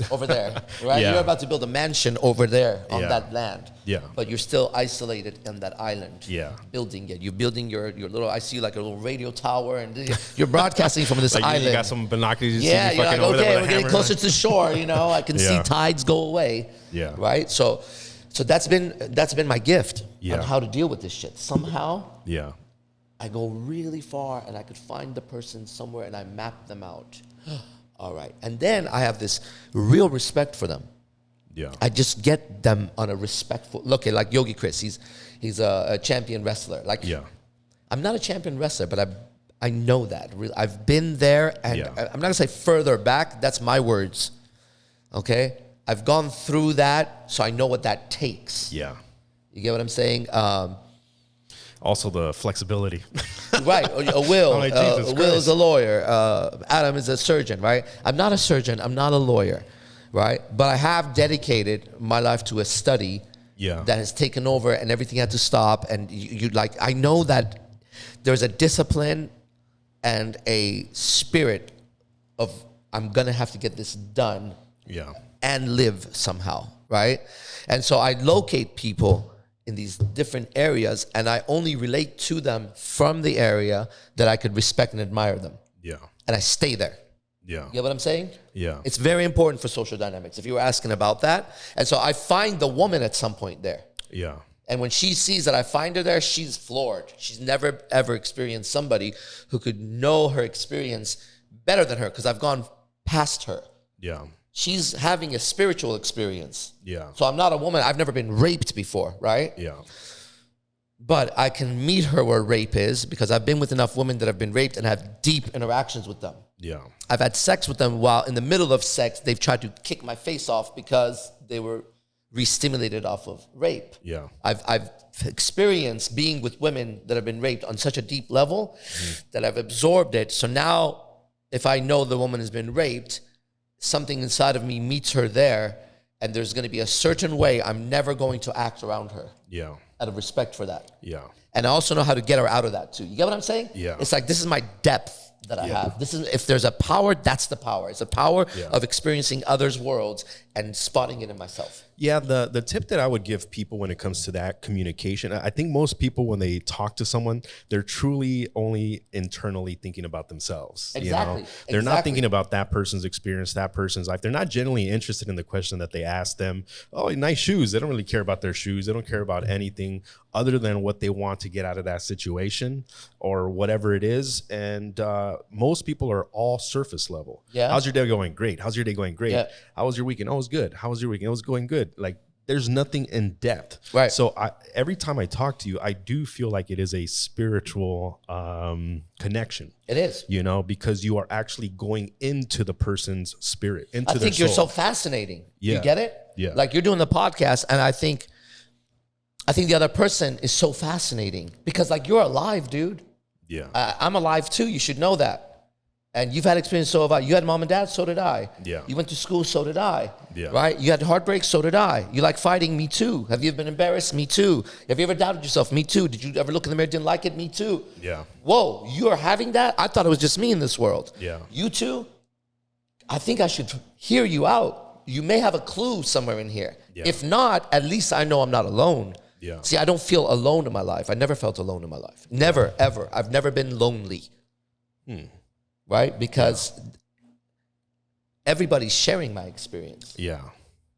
[SPEAKER 2] over there, right?
[SPEAKER 1] Yeah.
[SPEAKER 2] You're about to build a mansion over there on that land.
[SPEAKER 1] Yeah.
[SPEAKER 2] But you're still isolated on that island.
[SPEAKER 1] Yeah.
[SPEAKER 2] Building it. You're building your little, I see like a little radio tower and you're broadcasting from this
[SPEAKER 1] like
[SPEAKER 2] island.
[SPEAKER 1] You got some binoculars.
[SPEAKER 2] Yeah, you're like, okay, we're getting closer
[SPEAKER 1] to
[SPEAKER 2] to the shore, I can see tides go away.
[SPEAKER 1] Yeah.
[SPEAKER 2] Right? So that's been my gift on
[SPEAKER 1] Yeah.
[SPEAKER 2] how to deal with this shit. Somehow
[SPEAKER 1] Yeah.
[SPEAKER 2] I go really far and I could find the person somewhere and I map them out. All right. And then I have this real respect for them.
[SPEAKER 1] Yeah.
[SPEAKER 2] I just get them on a respectful, look at like Yogi Chris. He's a champion wrestler. Like, I'm not a champion wrestler, but I know that. I've been there and I'm not gonna say further back. That's my words. Okay. I've gone through that. So I know what that takes.
[SPEAKER 1] Yeah.
[SPEAKER 2] You get what I'm saying?
[SPEAKER 1] Also the flexibility.
[SPEAKER 2] Right, Will.
[SPEAKER 1] Like, Jesus
[SPEAKER 2] Will is
[SPEAKER 1] Christ.
[SPEAKER 2] a lawyer. Adam is a surgeon, right? I'm not a surgeon. I'm not a lawyer, right? But I have dedicated my life to a study that has taken over and everything had to stop. And I know that there's a discipline and a spirit of I'm going to have to get this done and live somehow, right? And so I locate people in these different areas, and I only relate to them from the area that I could respect and admire them.
[SPEAKER 1] Yeah.
[SPEAKER 2] And I stay there.
[SPEAKER 1] Yeah.
[SPEAKER 2] You get what I'm saying?
[SPEAKER 1] Yeah.
[SPEAKER 2] It's very important for social dynamics, if you were asking about that. And so I find the woman at some point there.
[SPEAKER 1] Yeah.
[SPEAKER 2] And when she sees that I find her there, she's floored. She's never, ever experienced somebody who could know her experience better than her, because I've gone past her.
[SPEAKER 1] Yeah.
[SPEAKER 2] She's having a spiritual experience.
[SPEAKER 1] Yeah.
[SPEAKER 2] So I'm not a woman. I've never been raped before, right?
[SPEAKER 1] Yeah.
[SPEAKER 2] But I can meet her where rape is because I've been with enough women that have been raped and have deep interactions with them.
[SPEAKER 1] Yeah.
[SPEAKER 2] I've had sex with them while in the middle of sex, they've tried to kick my face off because they were re-stimulated off of rape.
[SPEAKER 1] Yeah.
[SPEAKER 2] I've experienced being with women that have been raped on such a deep level that I've absorbed it. So now if I know the woman has been raped, something inside of me meets her there, and there's going to be a certain way I'm never going to act around her.
[SPEAKER 1] Yeah.
[SPEAKER 2] Out of respect for that.
[SPEAKER 1] Yeah.
[SPEAKER 2] And I also know how to get her out of that too. You get what I'm saying?
[SPEAKER 1] Yeah.
[SPEAKER 2] It's like, this is my depth that I have. This is, if there's a power, that's the power. It's a power of experiencing others' worlds and spotting it in myself.
[SPEAKER 1] Yeah, the tip that I would give people when it comes to that communication, I think most people, when they talk to someone, they're truly only internally thinking about themselves.
[SPEAKER 2] Exactly.
[SPEAKER 1] They're not thinking about that person's experience, that person's life. They're not genuinely interested in the question that they ask them. Oh, nice shoes. They don't really care about their shoes. They don't care about anything other than what they want to get out of that situation or whatever it is. And most people are all surface level.
[SPEAKER 2] Yeah.
[SPEAKER 1] How's your day going? Great. How's your day going? Great.
[SPEAKER 2] Yeah.
[SPEAKER 1] How was your weekend? Oh, it was good. How was your weekend? It was going good. Like, there's nothing in depth.
[SPEAKER 2] Right.
[SPEAKER 1] So every time I talk to you, I do feel like it is a spiritual connection.
[SPEAKER 2] It is.
[SPEAKER 1] Because you are actually going into the person's spirit, into
[SPEAKER 2] I
[SPEAKER 1] their
[SPEAKER 2] think you're
[SPEAKER 1] soul.
[SPEAKER 2] so fascinating.
[SPEAKER 1] Yeah.
[SPEAKER 2] You get it?
[SPEAKER 1] Yeah.
[SPEAKER 2] Like, you're doing the podcast, and I think the other person is so fascinating because, like, you're alive, dude.
[SPEAKER 1] Yeah.
[SPEAKER 2] I'm alive too. You should know that. And you've had experience, so have I. You had mom and dad, so did I.
[SPEAKER 1] Yeah.
[SPEAKER 2] You went to school, so did I.
[SPEAKER 1] Yeah.
[SPEAKER 2] Right? You had heartbreak, so did I. You like fighting, me too. Have you been embarrassed? Me too. Have you ever doubted yourself? Me too. Did you ever look in the mirror, didn't like it? Me too.
[SPEAKER 1] Yeah.
[SPEAKER 2] Whoa, you are having that? I thought it was just me in this world.
[SPEAKER 1] Yeah.
[SPEAKER 2] You too? I think I should hear you out. You may have a clue somewhere in here.
[SPEAKER 1] Yeah.
[SPEAKER 2] If not, at least I know I'm not alone.
[SPEAKER 1] Yeah.
[SPEAKER 2] See, I don't feel alone in my life. I never felt alone in my life. Never, ever. I've never been lonely. Right? Because everybody's sharing my experience.
[SPEAKER 1] Yeah.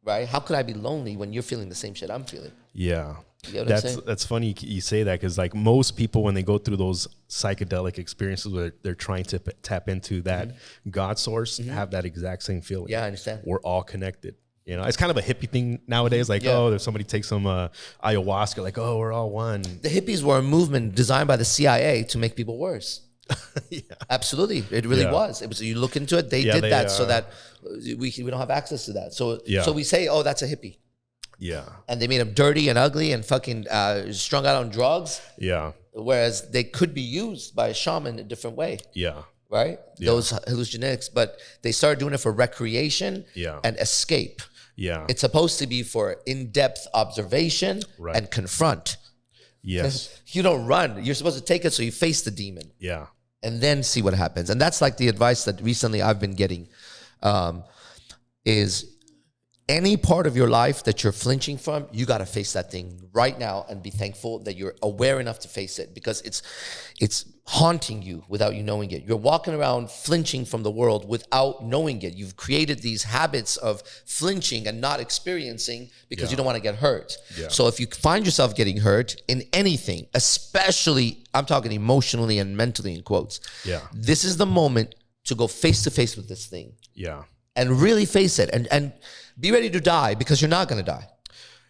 [SPEAKER 2] Right? How could I be lonely when you're feeling the same shit I'm feeling?
[SPEAKER 1] Yeah.
[SPEAKER 2] You know what I'm saying?
[SPEAKER 1] That's funny you say that, because like most people, when they go through those psychedelic experiences where they're trying to tap into that God source, have that exact same feeling.
[SPEAKER 2] Yeah, I understand.
[SPEAKER 1] We're all connected. You know, it's kind of a hippie thing nowadays. Like,
[SPEAKER 2] Yeah.
[SPEAKER 1] oh, if somebody takes some ayahuasca, like, oh, we're all one.
[SPEAKER 2] The hippies were a movement designed by the CIA to make people worse.
[SPEAKER 1] Yeah.
[SPEAKER 2] Absolutely, it really
[SPEAKER 1] Yeah.
[SPEAKER 2] was. It was. You look into it. They
[SPEAKER 1] Yeah,
[SPEAKER 2] did
[SPEAKER 1] they,
[SPEAKER 2] that so that we don't have access to that. So
[SPEAKER 1] Yeah.
[SPEAKER 2] so we say, oh, that's a hippie,
[SPEAKER 1] Yeah.
[SPEAKER 2] and they made him dirty and ugly and fucking strung out on drugs.
[SPEAKER 1] Yeah.
[SPEAKER 2] Whereas they could be used by a shaman a different way,
[SPEAKER 1] Yeah.
[SPEAKER 2] right?
[SPEAKER 1] Yeah.
[SPEAKER 2] Those hallucinogenics, but they started doing it for recreation
[SPEAKER 1] Yeah.
[SPEAKER 2] and escape.
[SPEAKER 1] Yeah.
[SPEAKER 2] It's supposed to be for in-depth observation
[SPEAKER 1] Right.
[SPEAKER 2] and confront.
[SPEAKER 1] Yes.
[SPEAKER 2] You don't run. You're supposed to take it so you face the demon.
[SPEAKER 1] Yeah.
[SPEAKER 2] And then see what happens. And that's like the advice that recently I've been getting, is any part of your life that you're flinching from, you got to face that thing right now and be thankful that you're aware enough to face it, because it's haunting you without you knowing it. You're walking around flinching from the world without knowing it. You've created these habits of flinching and not experiencing because you don't want to get hurt.
[SPEAKER 1] Yeah.
[SPEAKER 2] So if you find yourself getting hurt in anything, especially, I'm talking emotionally and mentally in quotes,
[SPEAKER 1] Yeah.
[SPEAKER 2] this is the moment to go face to face with this thing
[SPEAKER 1] Yeah.
[SPEAKER 2] and really face it, and be ready to die, because you're not going to die.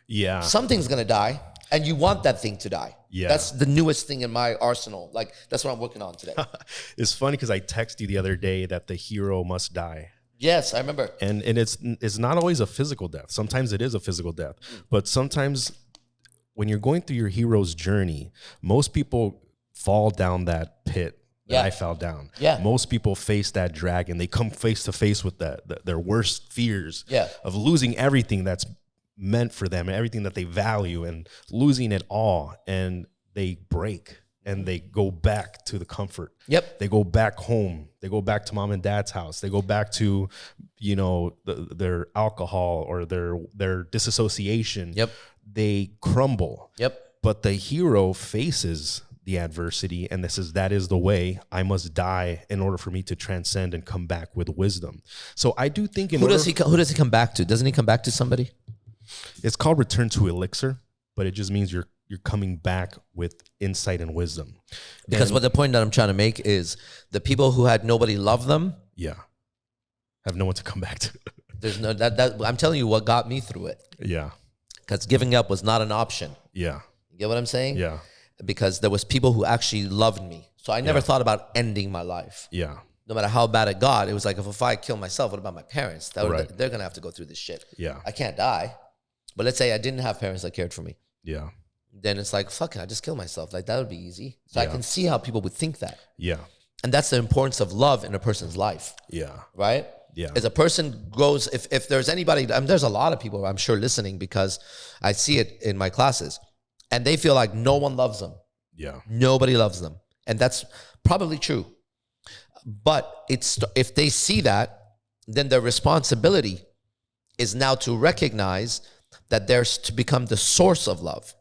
[SPEAKER 1] Yeah.
[SPEAKER 2] Something's going to die, and you want that thing to die.
[SPEAKER 1] Yeah.
[SPEAKER 2] That's the newest thing in my arsenal. Like, that's what I'm working on today.
[SPEAKER 1] It's funny because I texted you the other day that the hero must die.
[SPEAKER 2] Yes, I remember.
[SPEAKER 1] And it's not always a physical death. Sometimes it is a physical death. But sometimes when you're going through your hero's journey, most people fall down that pit that
[SPEAKER 2] Yeah.
[SPEAKER 1] I fell down.
[SPEAKER 2] Yeah.
[SPEAKER 1] Most people face that dragon. They come face to face with their worst fears
[SPEAKER 2] Yeah.
[SPEAKER 1] of losing everything that's meant for them, and everything that they value, and losing it all. And they break and they go back to the comfort.
[SPEAKER 2] Yep.
[SPEAKER 1] They go back home. They go back to mom and dad's house. They go back to, you know, their alcohol or their disassociation.
[SPEAKER 2] Yep.
[SPEAKER 1] They crumble.
[SPEAKER 2] Yep.
[SPEAKER 1] But the hero faces the adversity and that is the way. I must die in order for me to transcend and come back with wisdom. So I do think
[SPEAKER 2] Who does he come back to? Doesn't he come back to somebody?
[SPEAKER 1] it's called return to elixir, but it just means you're coming back with insight and wisdom.
[SPEAKER 2] Because
[SPEAKER 1] And-
[SPEAKER 2] what the point that I'm trying to make is the people who had nobody love them,
[SPEAKER 1] yeah, have no one to come back to.
[SPEAKER 2] there's no, that I'm telling you what got me through it.
[SPEAKER 1] Yeah.
[SPEAKER 2] Because giving up was not an option.
[SPEAKER 1] Yeah.
[SPEAKER 2] You get what I'm saying?
[SPEAKER 1] Yeah.
[SPEAKER 2] Because there was people who actually loved me. So I never
[SPEAKER 1] Yeah.
[SPEAKER 2] thought about ending my life.
[SPEAKER 1] Yeah.
[SPEAKER 2] No matter how bad it got, it was like, if I kill myself, what about my parents?
[SPEAKER 1] Right.
[SPEAKER 2] They're going to have to go through this shit.
[SPEAKER 1] Yeah.
[SPEAKER 2] I can't die. But let's say I didn't have parents that cared for me.
[SPEAKER 1] Yeah.
[SPEAKER 2] Then it's like, fuck it, I just kill myself. Like, that would be easy. So I
[SPEAKER 1] Yeah.
[SPEAKER 2] can see how people would think that.
[SPEAKER 1] Yeah.
[SPEAKER 2] And that's the importance of love in a person's life,
[SPEAKER 1] Yeah.
[SPEAKER 2] right?
[SPEAKER 1] Yeah.
[SPEAKER 2] As a person grows, if there's anybody, there's a lot of people I'm sure listening, because I see it in my classes, and they feel like no one loves them.
[SPEAKER 1] Yeah.
[SPEAKER 2] Nobody loves them. And that's probably true. But if they see that, then their responsibility is now to recognize that they're to become the source of love.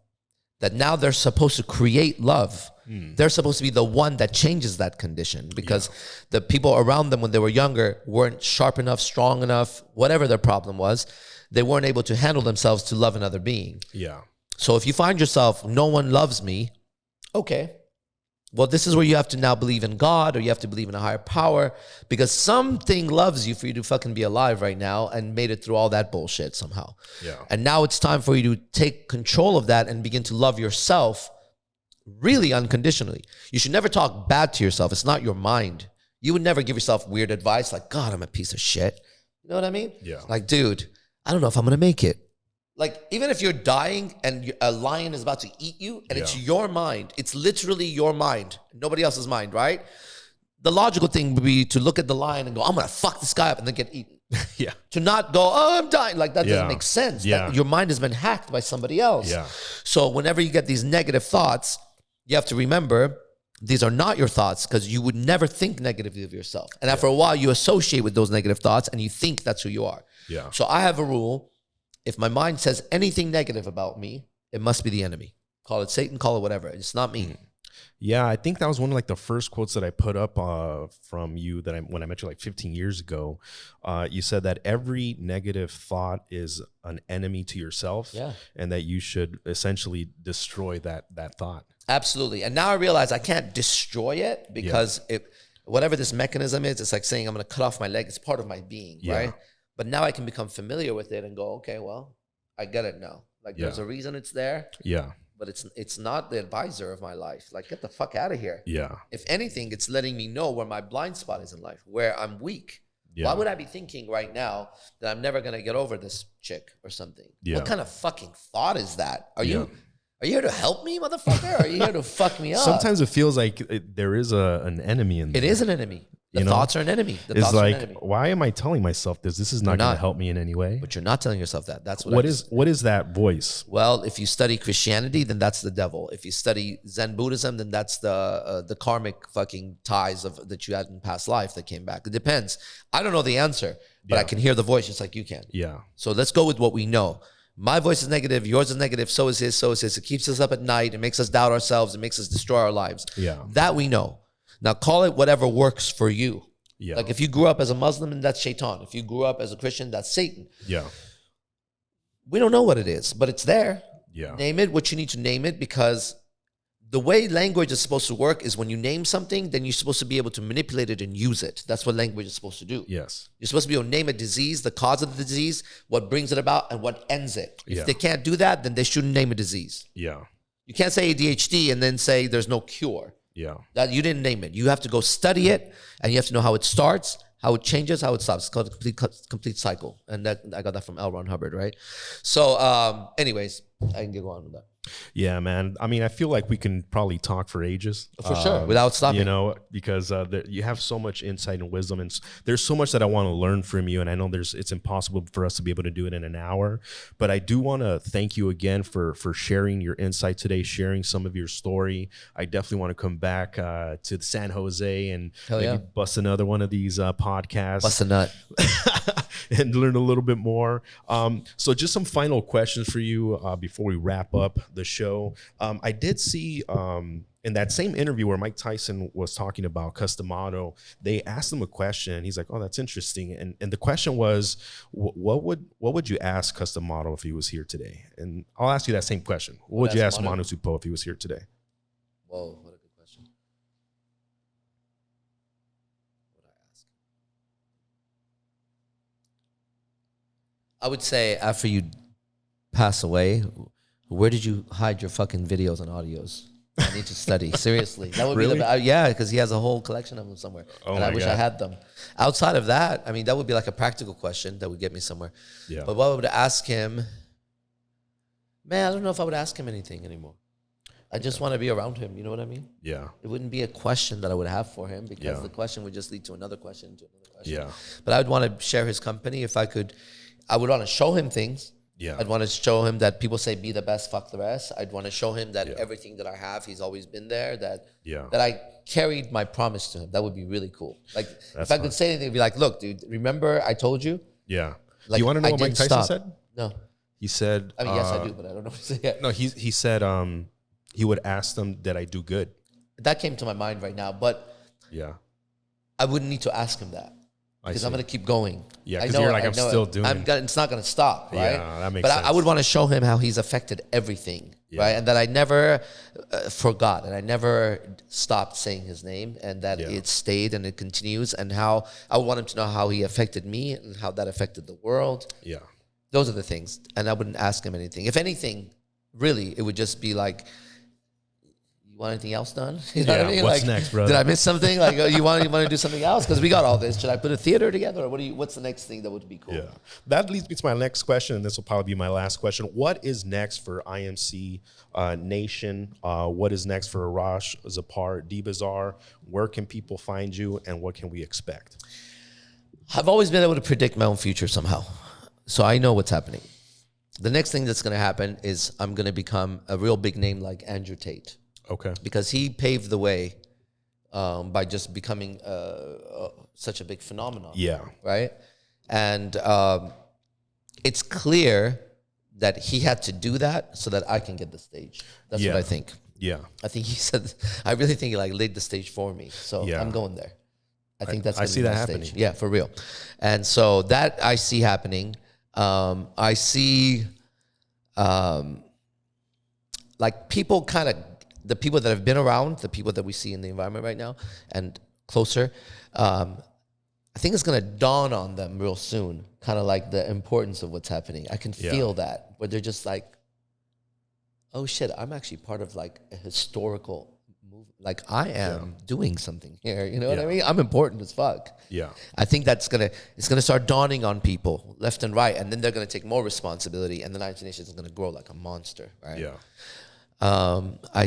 [SPEAKER 2] That now they're supposed to create love. They're supposed to be the one that changes that condition, because the people around them when they were younger weren't sharp enough, strong enough, whatever their problem was, they weren't able to handle themselves to love another being.
[SPEAKER 1] Yeah.
[SPEAKER 2] So if you find yourself, no one loves me, okay. Well, this is where you have to now believe in God, or you have to believe in a higher power, because something loves you for you to fucking be alive right now and made it through all that bullshit somehow.
[SPEAKER 1] Yeah.
[SPEAKER 2] And now it's time for you to take control of that and begin to love yourself really unconditionally. You should never talk bad to yourself. It's not your mind. You would never give yourself weird advice like, God, I'm a piece of shit. You know what I mean?
[SPEAKER 1] Yeah.
[SPEAKER 2] Like, dude, I don't know if I'm going to make it. Like, even if you're dying and a lion is about to eat you and it's
[SPEAKER 1] Yeah.
[SPEAKER 2] your mind, it's literally your mind, nobody else's mind, right? the logical thing would be to look at the lion and go, I'm going to fuck this guy up and then get eaten.
[SPEAKER 1] Yeah.
[SPEAKER 2] To not go, oh, I'm dying. Like, that doesn't make sense.
[SPEAKER 1] Yeah.
[SPEAKER 2] Your mind has been hacked by somebody else.
[SPEAKER 1] Yeah.
[SPEAKER 2] So whenever you get these negative thoughts, you have to remember these are not your thoughts, because you would never think negatively of yourself. And after a while, you associate with those negative thoughts and you think that's who you are.
[SPEAKER 1] Yeah.
[SPEAKER 2] So I have a rule. If my mind says anything negative about me, it must be the enemy. Call it Satan, call it whatever. It's not me.
[SPEAKER 1] Yeah, I think that was one of like the first quotes that I put up from you that when I met you like 15 years ago. You said that every negative thought is an enemy to yourself, and that you should essentially destroy that thought.
[SPEAKER 2] Absolutely. And now I realize I can't destroy it, because whatever this mechanism is, it's like saying I'm going to cut off my leg. It's part of my being, right? But now I can become familiar with it and go, okay, well, I get it now. Like there's a reason it's there.
[SPEAKER 1] Yeah.
[SPEAKER 2] But it's not the advisor of my life. Like, get the fuck out of here.
[SPEAKER 1] Yeah.
[SPEAKER 2] If anything, it's letting me know where my blind spot is in life, where I'm weak. Yeah. Why would I be thinking right now that I'm never going to get over this chick or something? Yeah. What kind of fucking thought is that? Are you here to help me, motherfucker? Or are you here to fuck me up?
[SPEAKER 1] Sometimes it feels like there is an enemy in there.
[SPEAKER 2] It is an enemy. The thoughts are an enemy.
[SPEAKER 1] It's like, why am I telling myself this? This is not going to help me in any way.
[SPEAKER 2] But you're not telling yourself that. That's
[SPEAKER 1] what is that voice?
[SPEAKER 2] Well, if you study Christianity, then that's the devil. If you study Zen Buddhism, then that's the karmic fucking ties that you had in past life that came back. It depends. I don't know the answer, but I can hear the voice just like you can. Yeah. So let's go with what we know. My voice is negative. Yours is negative. So is his. So is his. It keeps us up at night. It makes us doubt ourselves. It makes us destroy our lives. Yeah. That we know. Now call it whatever works for you. Yeah. Like if you grew up as a Muslim, then that's Shaitan. If you grew up as a Christian, that's Satan. Yeah. We don't know what it is, but it's there. Yeah. Name it what you need to name it, because the way language is supposed to work is when you name something, then you're supposed to be able to manipulate it and use it. That's what language is supposed to do. Yes. You're supposed to be able to name a disease, the cause of the disease, what brings it about, and what ends it. If they can't do that, then they shouldn't name a disease. Yeah. You can't say ADHD and then say there's no cure. Yeah. That you didn't name it. You have to go study it, and you have to know how it starts, how it changes, how it stops. It's called a complete cycle. And that I got that from L. Ron Hubbard, right? So anyways, I can go on with that. Yeah, man. I mean, I feel like we can probably talk for ages. For sure, without stopping. You know, because you have so much insight and wisdom, and there's so much that I want to learn from you. And I know it's impossible for us to be able to do it in an hour. But I do want to thank you again for sharing your insight today, sharing some of your story. I definitely want to come back to San Jose and maybe bust another one of these podcasts. Bust a nut. And learn a little bit more. So just some final questions for you before we wrap up the show. I did see in that same interview where Mike Tyson was talking about Customato, they asked him a question, and he's like, "Oh, that's interesting." And the question was, "What would you ask Customato if he was here today?" And I'll ask you that same question. What would you ask Manu Tupou if he was here today? Whoa, what a good question. What would I ask? I would say, after you pass away, where did you hide your fucking videos and audios? I need to study. Seriously. That would really? Be yeah, because he has a whole collection of them somewhere. Oh, and I wish I had them. Outside of that, I mean, that would be like a practical question that would get me somewhere. Yeah. But what would I ask him? Man, I don't know if I would ask him anything anymore. I just want to be around him. You know what I mean? Yeah. It wouldn't be a question that I would have for him, because the question would just lead to another question, to another question. Yeah. But I would want to share his company if I could. I would want to show him things. Yeah. I'd want to show him that people say be the best, fuck the rest. I'd want to show him that everything that I have, he's always been there, that I carried my promise to him. That would be really cool. Like, if I could say anything, it'd be like, look, dude, remember I told you? Yeah. Like, you want to know what Mike Tyson said? No. He said... I mean, yes, I do, but I don't know what to say yet. No, he said he would ask them, did I do good? That came to my mind right now, but I wouldn't need to ask him that. Because I'm going to keep going. Yeah, because you're like, I'm still doing it. It's not going to stop, right? Yeah, that makes sense. But I would want to show him how he's affected everything, right? And that I never forgot, and I never stopped saying his name, and that it stayed and it continues, and how I would want him to know how he affected me and how that affected the world. Yeah. Those are the things. And I wouldn't ask him anything. If anything, really, it would just be like, you want anything else done? You know
[SPEAKER 1] Yeah,
[SPEAKER 2] what I mean?
[SPEAKER 1] what's
[SPEAKER 2] Like,
[SPEAKER 1] next, brother?
[SPEAKER 2] did I miss something? Like, you want to do something else? Because we got all this. Should I put a theater together, or what's the next thing that would be cool?
[SPEAKER 1] Yeah, that leads me to my next question, and this will probably be my last question. What is next for IMC Nation? What is next for Arash Zepar Dibazar? Where can people find you, and what can we expect?
[SPEAKER 2] I've always been able to predict my own future somehow, so I know what's happening. The next thing that's going to happen is I'm going to become a real big name like Andrew Tate.
[SPEAKER 1] Okay.
[SPEAKER 2] Because he paved the way by just becoming such a big phenomenon.
[SPEAKER 1] Yeah.
[SPEAKER 2] Right? And it's clear that he had to do that so that I can get the stage. That's what I think.
[SPEAKER 1] Yeah.
[SPEAKER 2] I think he said, I really think he like laid the stage for me. So I'm going there. I think that's
[SPEAKER 1] I see that happening.
[SPEAKER 2] stage. Yeah, for real. And so that I see happening. I see like people kind of, the people that have been around, the people that we see in the environment right now and closer, I think it's going to dawn on them real soon, kind of like the importance of what's happening. I can feel that, where they're just like, oh shit, I'm actually part of like a historical movement. Like I am doing something here, you know what I mean? I'm important as fuck. Yeah. I think it's going to start dawning on people left and right, and then they're going to take more responsibility, and the United Nations is going to grow like a monster, right? Yeah. I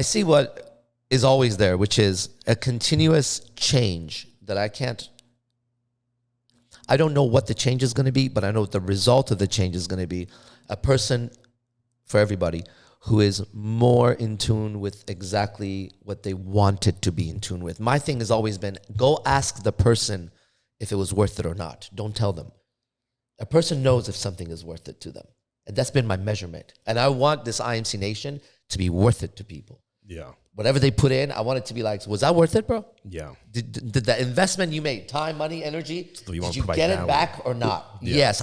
[SPEAKER 2] see what is always there, which is a continuous change that I don't know what the change is going to be, but I know what the result of the change is going to be. A person, for everybody, who is more in tune with exactly what they wanted to be in tune with. My thing has always been, go ask the person if it was worth it or not. Don't tell them. A person knows if something is worth it to them. And that's been my measurement. And I want this IMC Nation to be worth it to people. Yeah. Whatever they put in, I want it to be like, was that worth it, bro? Yeah. Did the investment you made, time, money, energy, did you get it back or not? Yeah. Yes.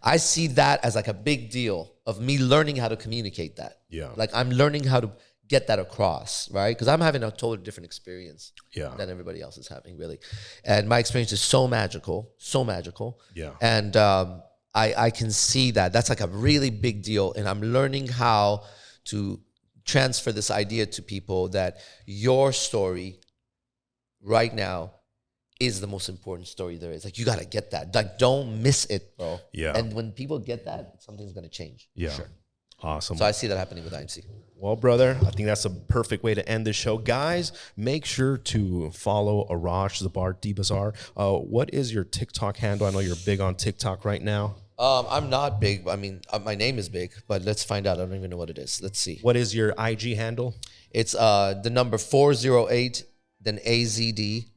[SPEAKER 2] I see that as like a big deal of me learning how to communicate that. Yeah. Like I'm learning how to get that across, right? Because I'm having a totally different experience than everybody else is having, really. And my experience is so magical, so magical. Yeah. And I can see that. That's like a really big deal. And I'm learning how to transfer this idea to people that your story right now is the most important story there is. Like, you got to get that. Like, don't miss it, bro. Yeah. And when people get that, something's going to change. Yeah. Sure. Awesome. So I see that happening with IMC. Well, brother, I think that's a perfect way to end this show. Guys, make sure to follow Arash Zepar Dibazar. What is your TikTok handle? I know you're big on TikTok right now. I'm not big. I mean, my name is big, but let's find out. I don't even know what it is. Let's see. What is your IG handle? It's the number 408, then AZD,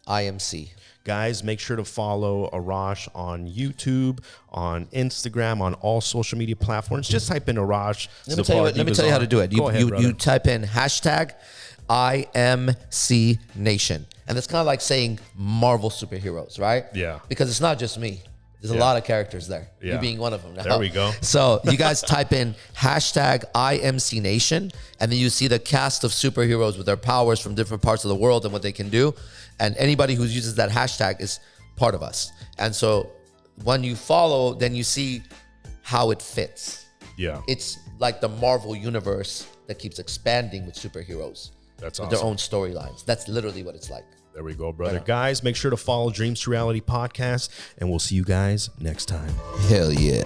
[SPEAKER 2] IMC. Guys, make sure to follow Arash on YouTube, on Instagram, on all social media platforms. Just type in Arash. Let me tell you how to do it. You type in hashtag IMC Nation. And it's kind of like saying Marvel superheroes, right? Yeah. Because it's not just me. There's a lot of characters there. Yeah. You being one of them. Now. There we go. So you guys type in hashtag IMC Nation, and then you see the cast of superheroes with their powers from different parts of the world and what they can do. And anybody who uses that hashtag is part of us. And so when you follow, then you see how it fits. Yeah. It's like the Marvel universe that keeps expanding with superheroes. That's awesome. With their own storylines. That's literally what it's like. There we go, brother. Guys, make sure to follow Dreams to Reality podcast, and we'll see you guys next time. Hell yeah.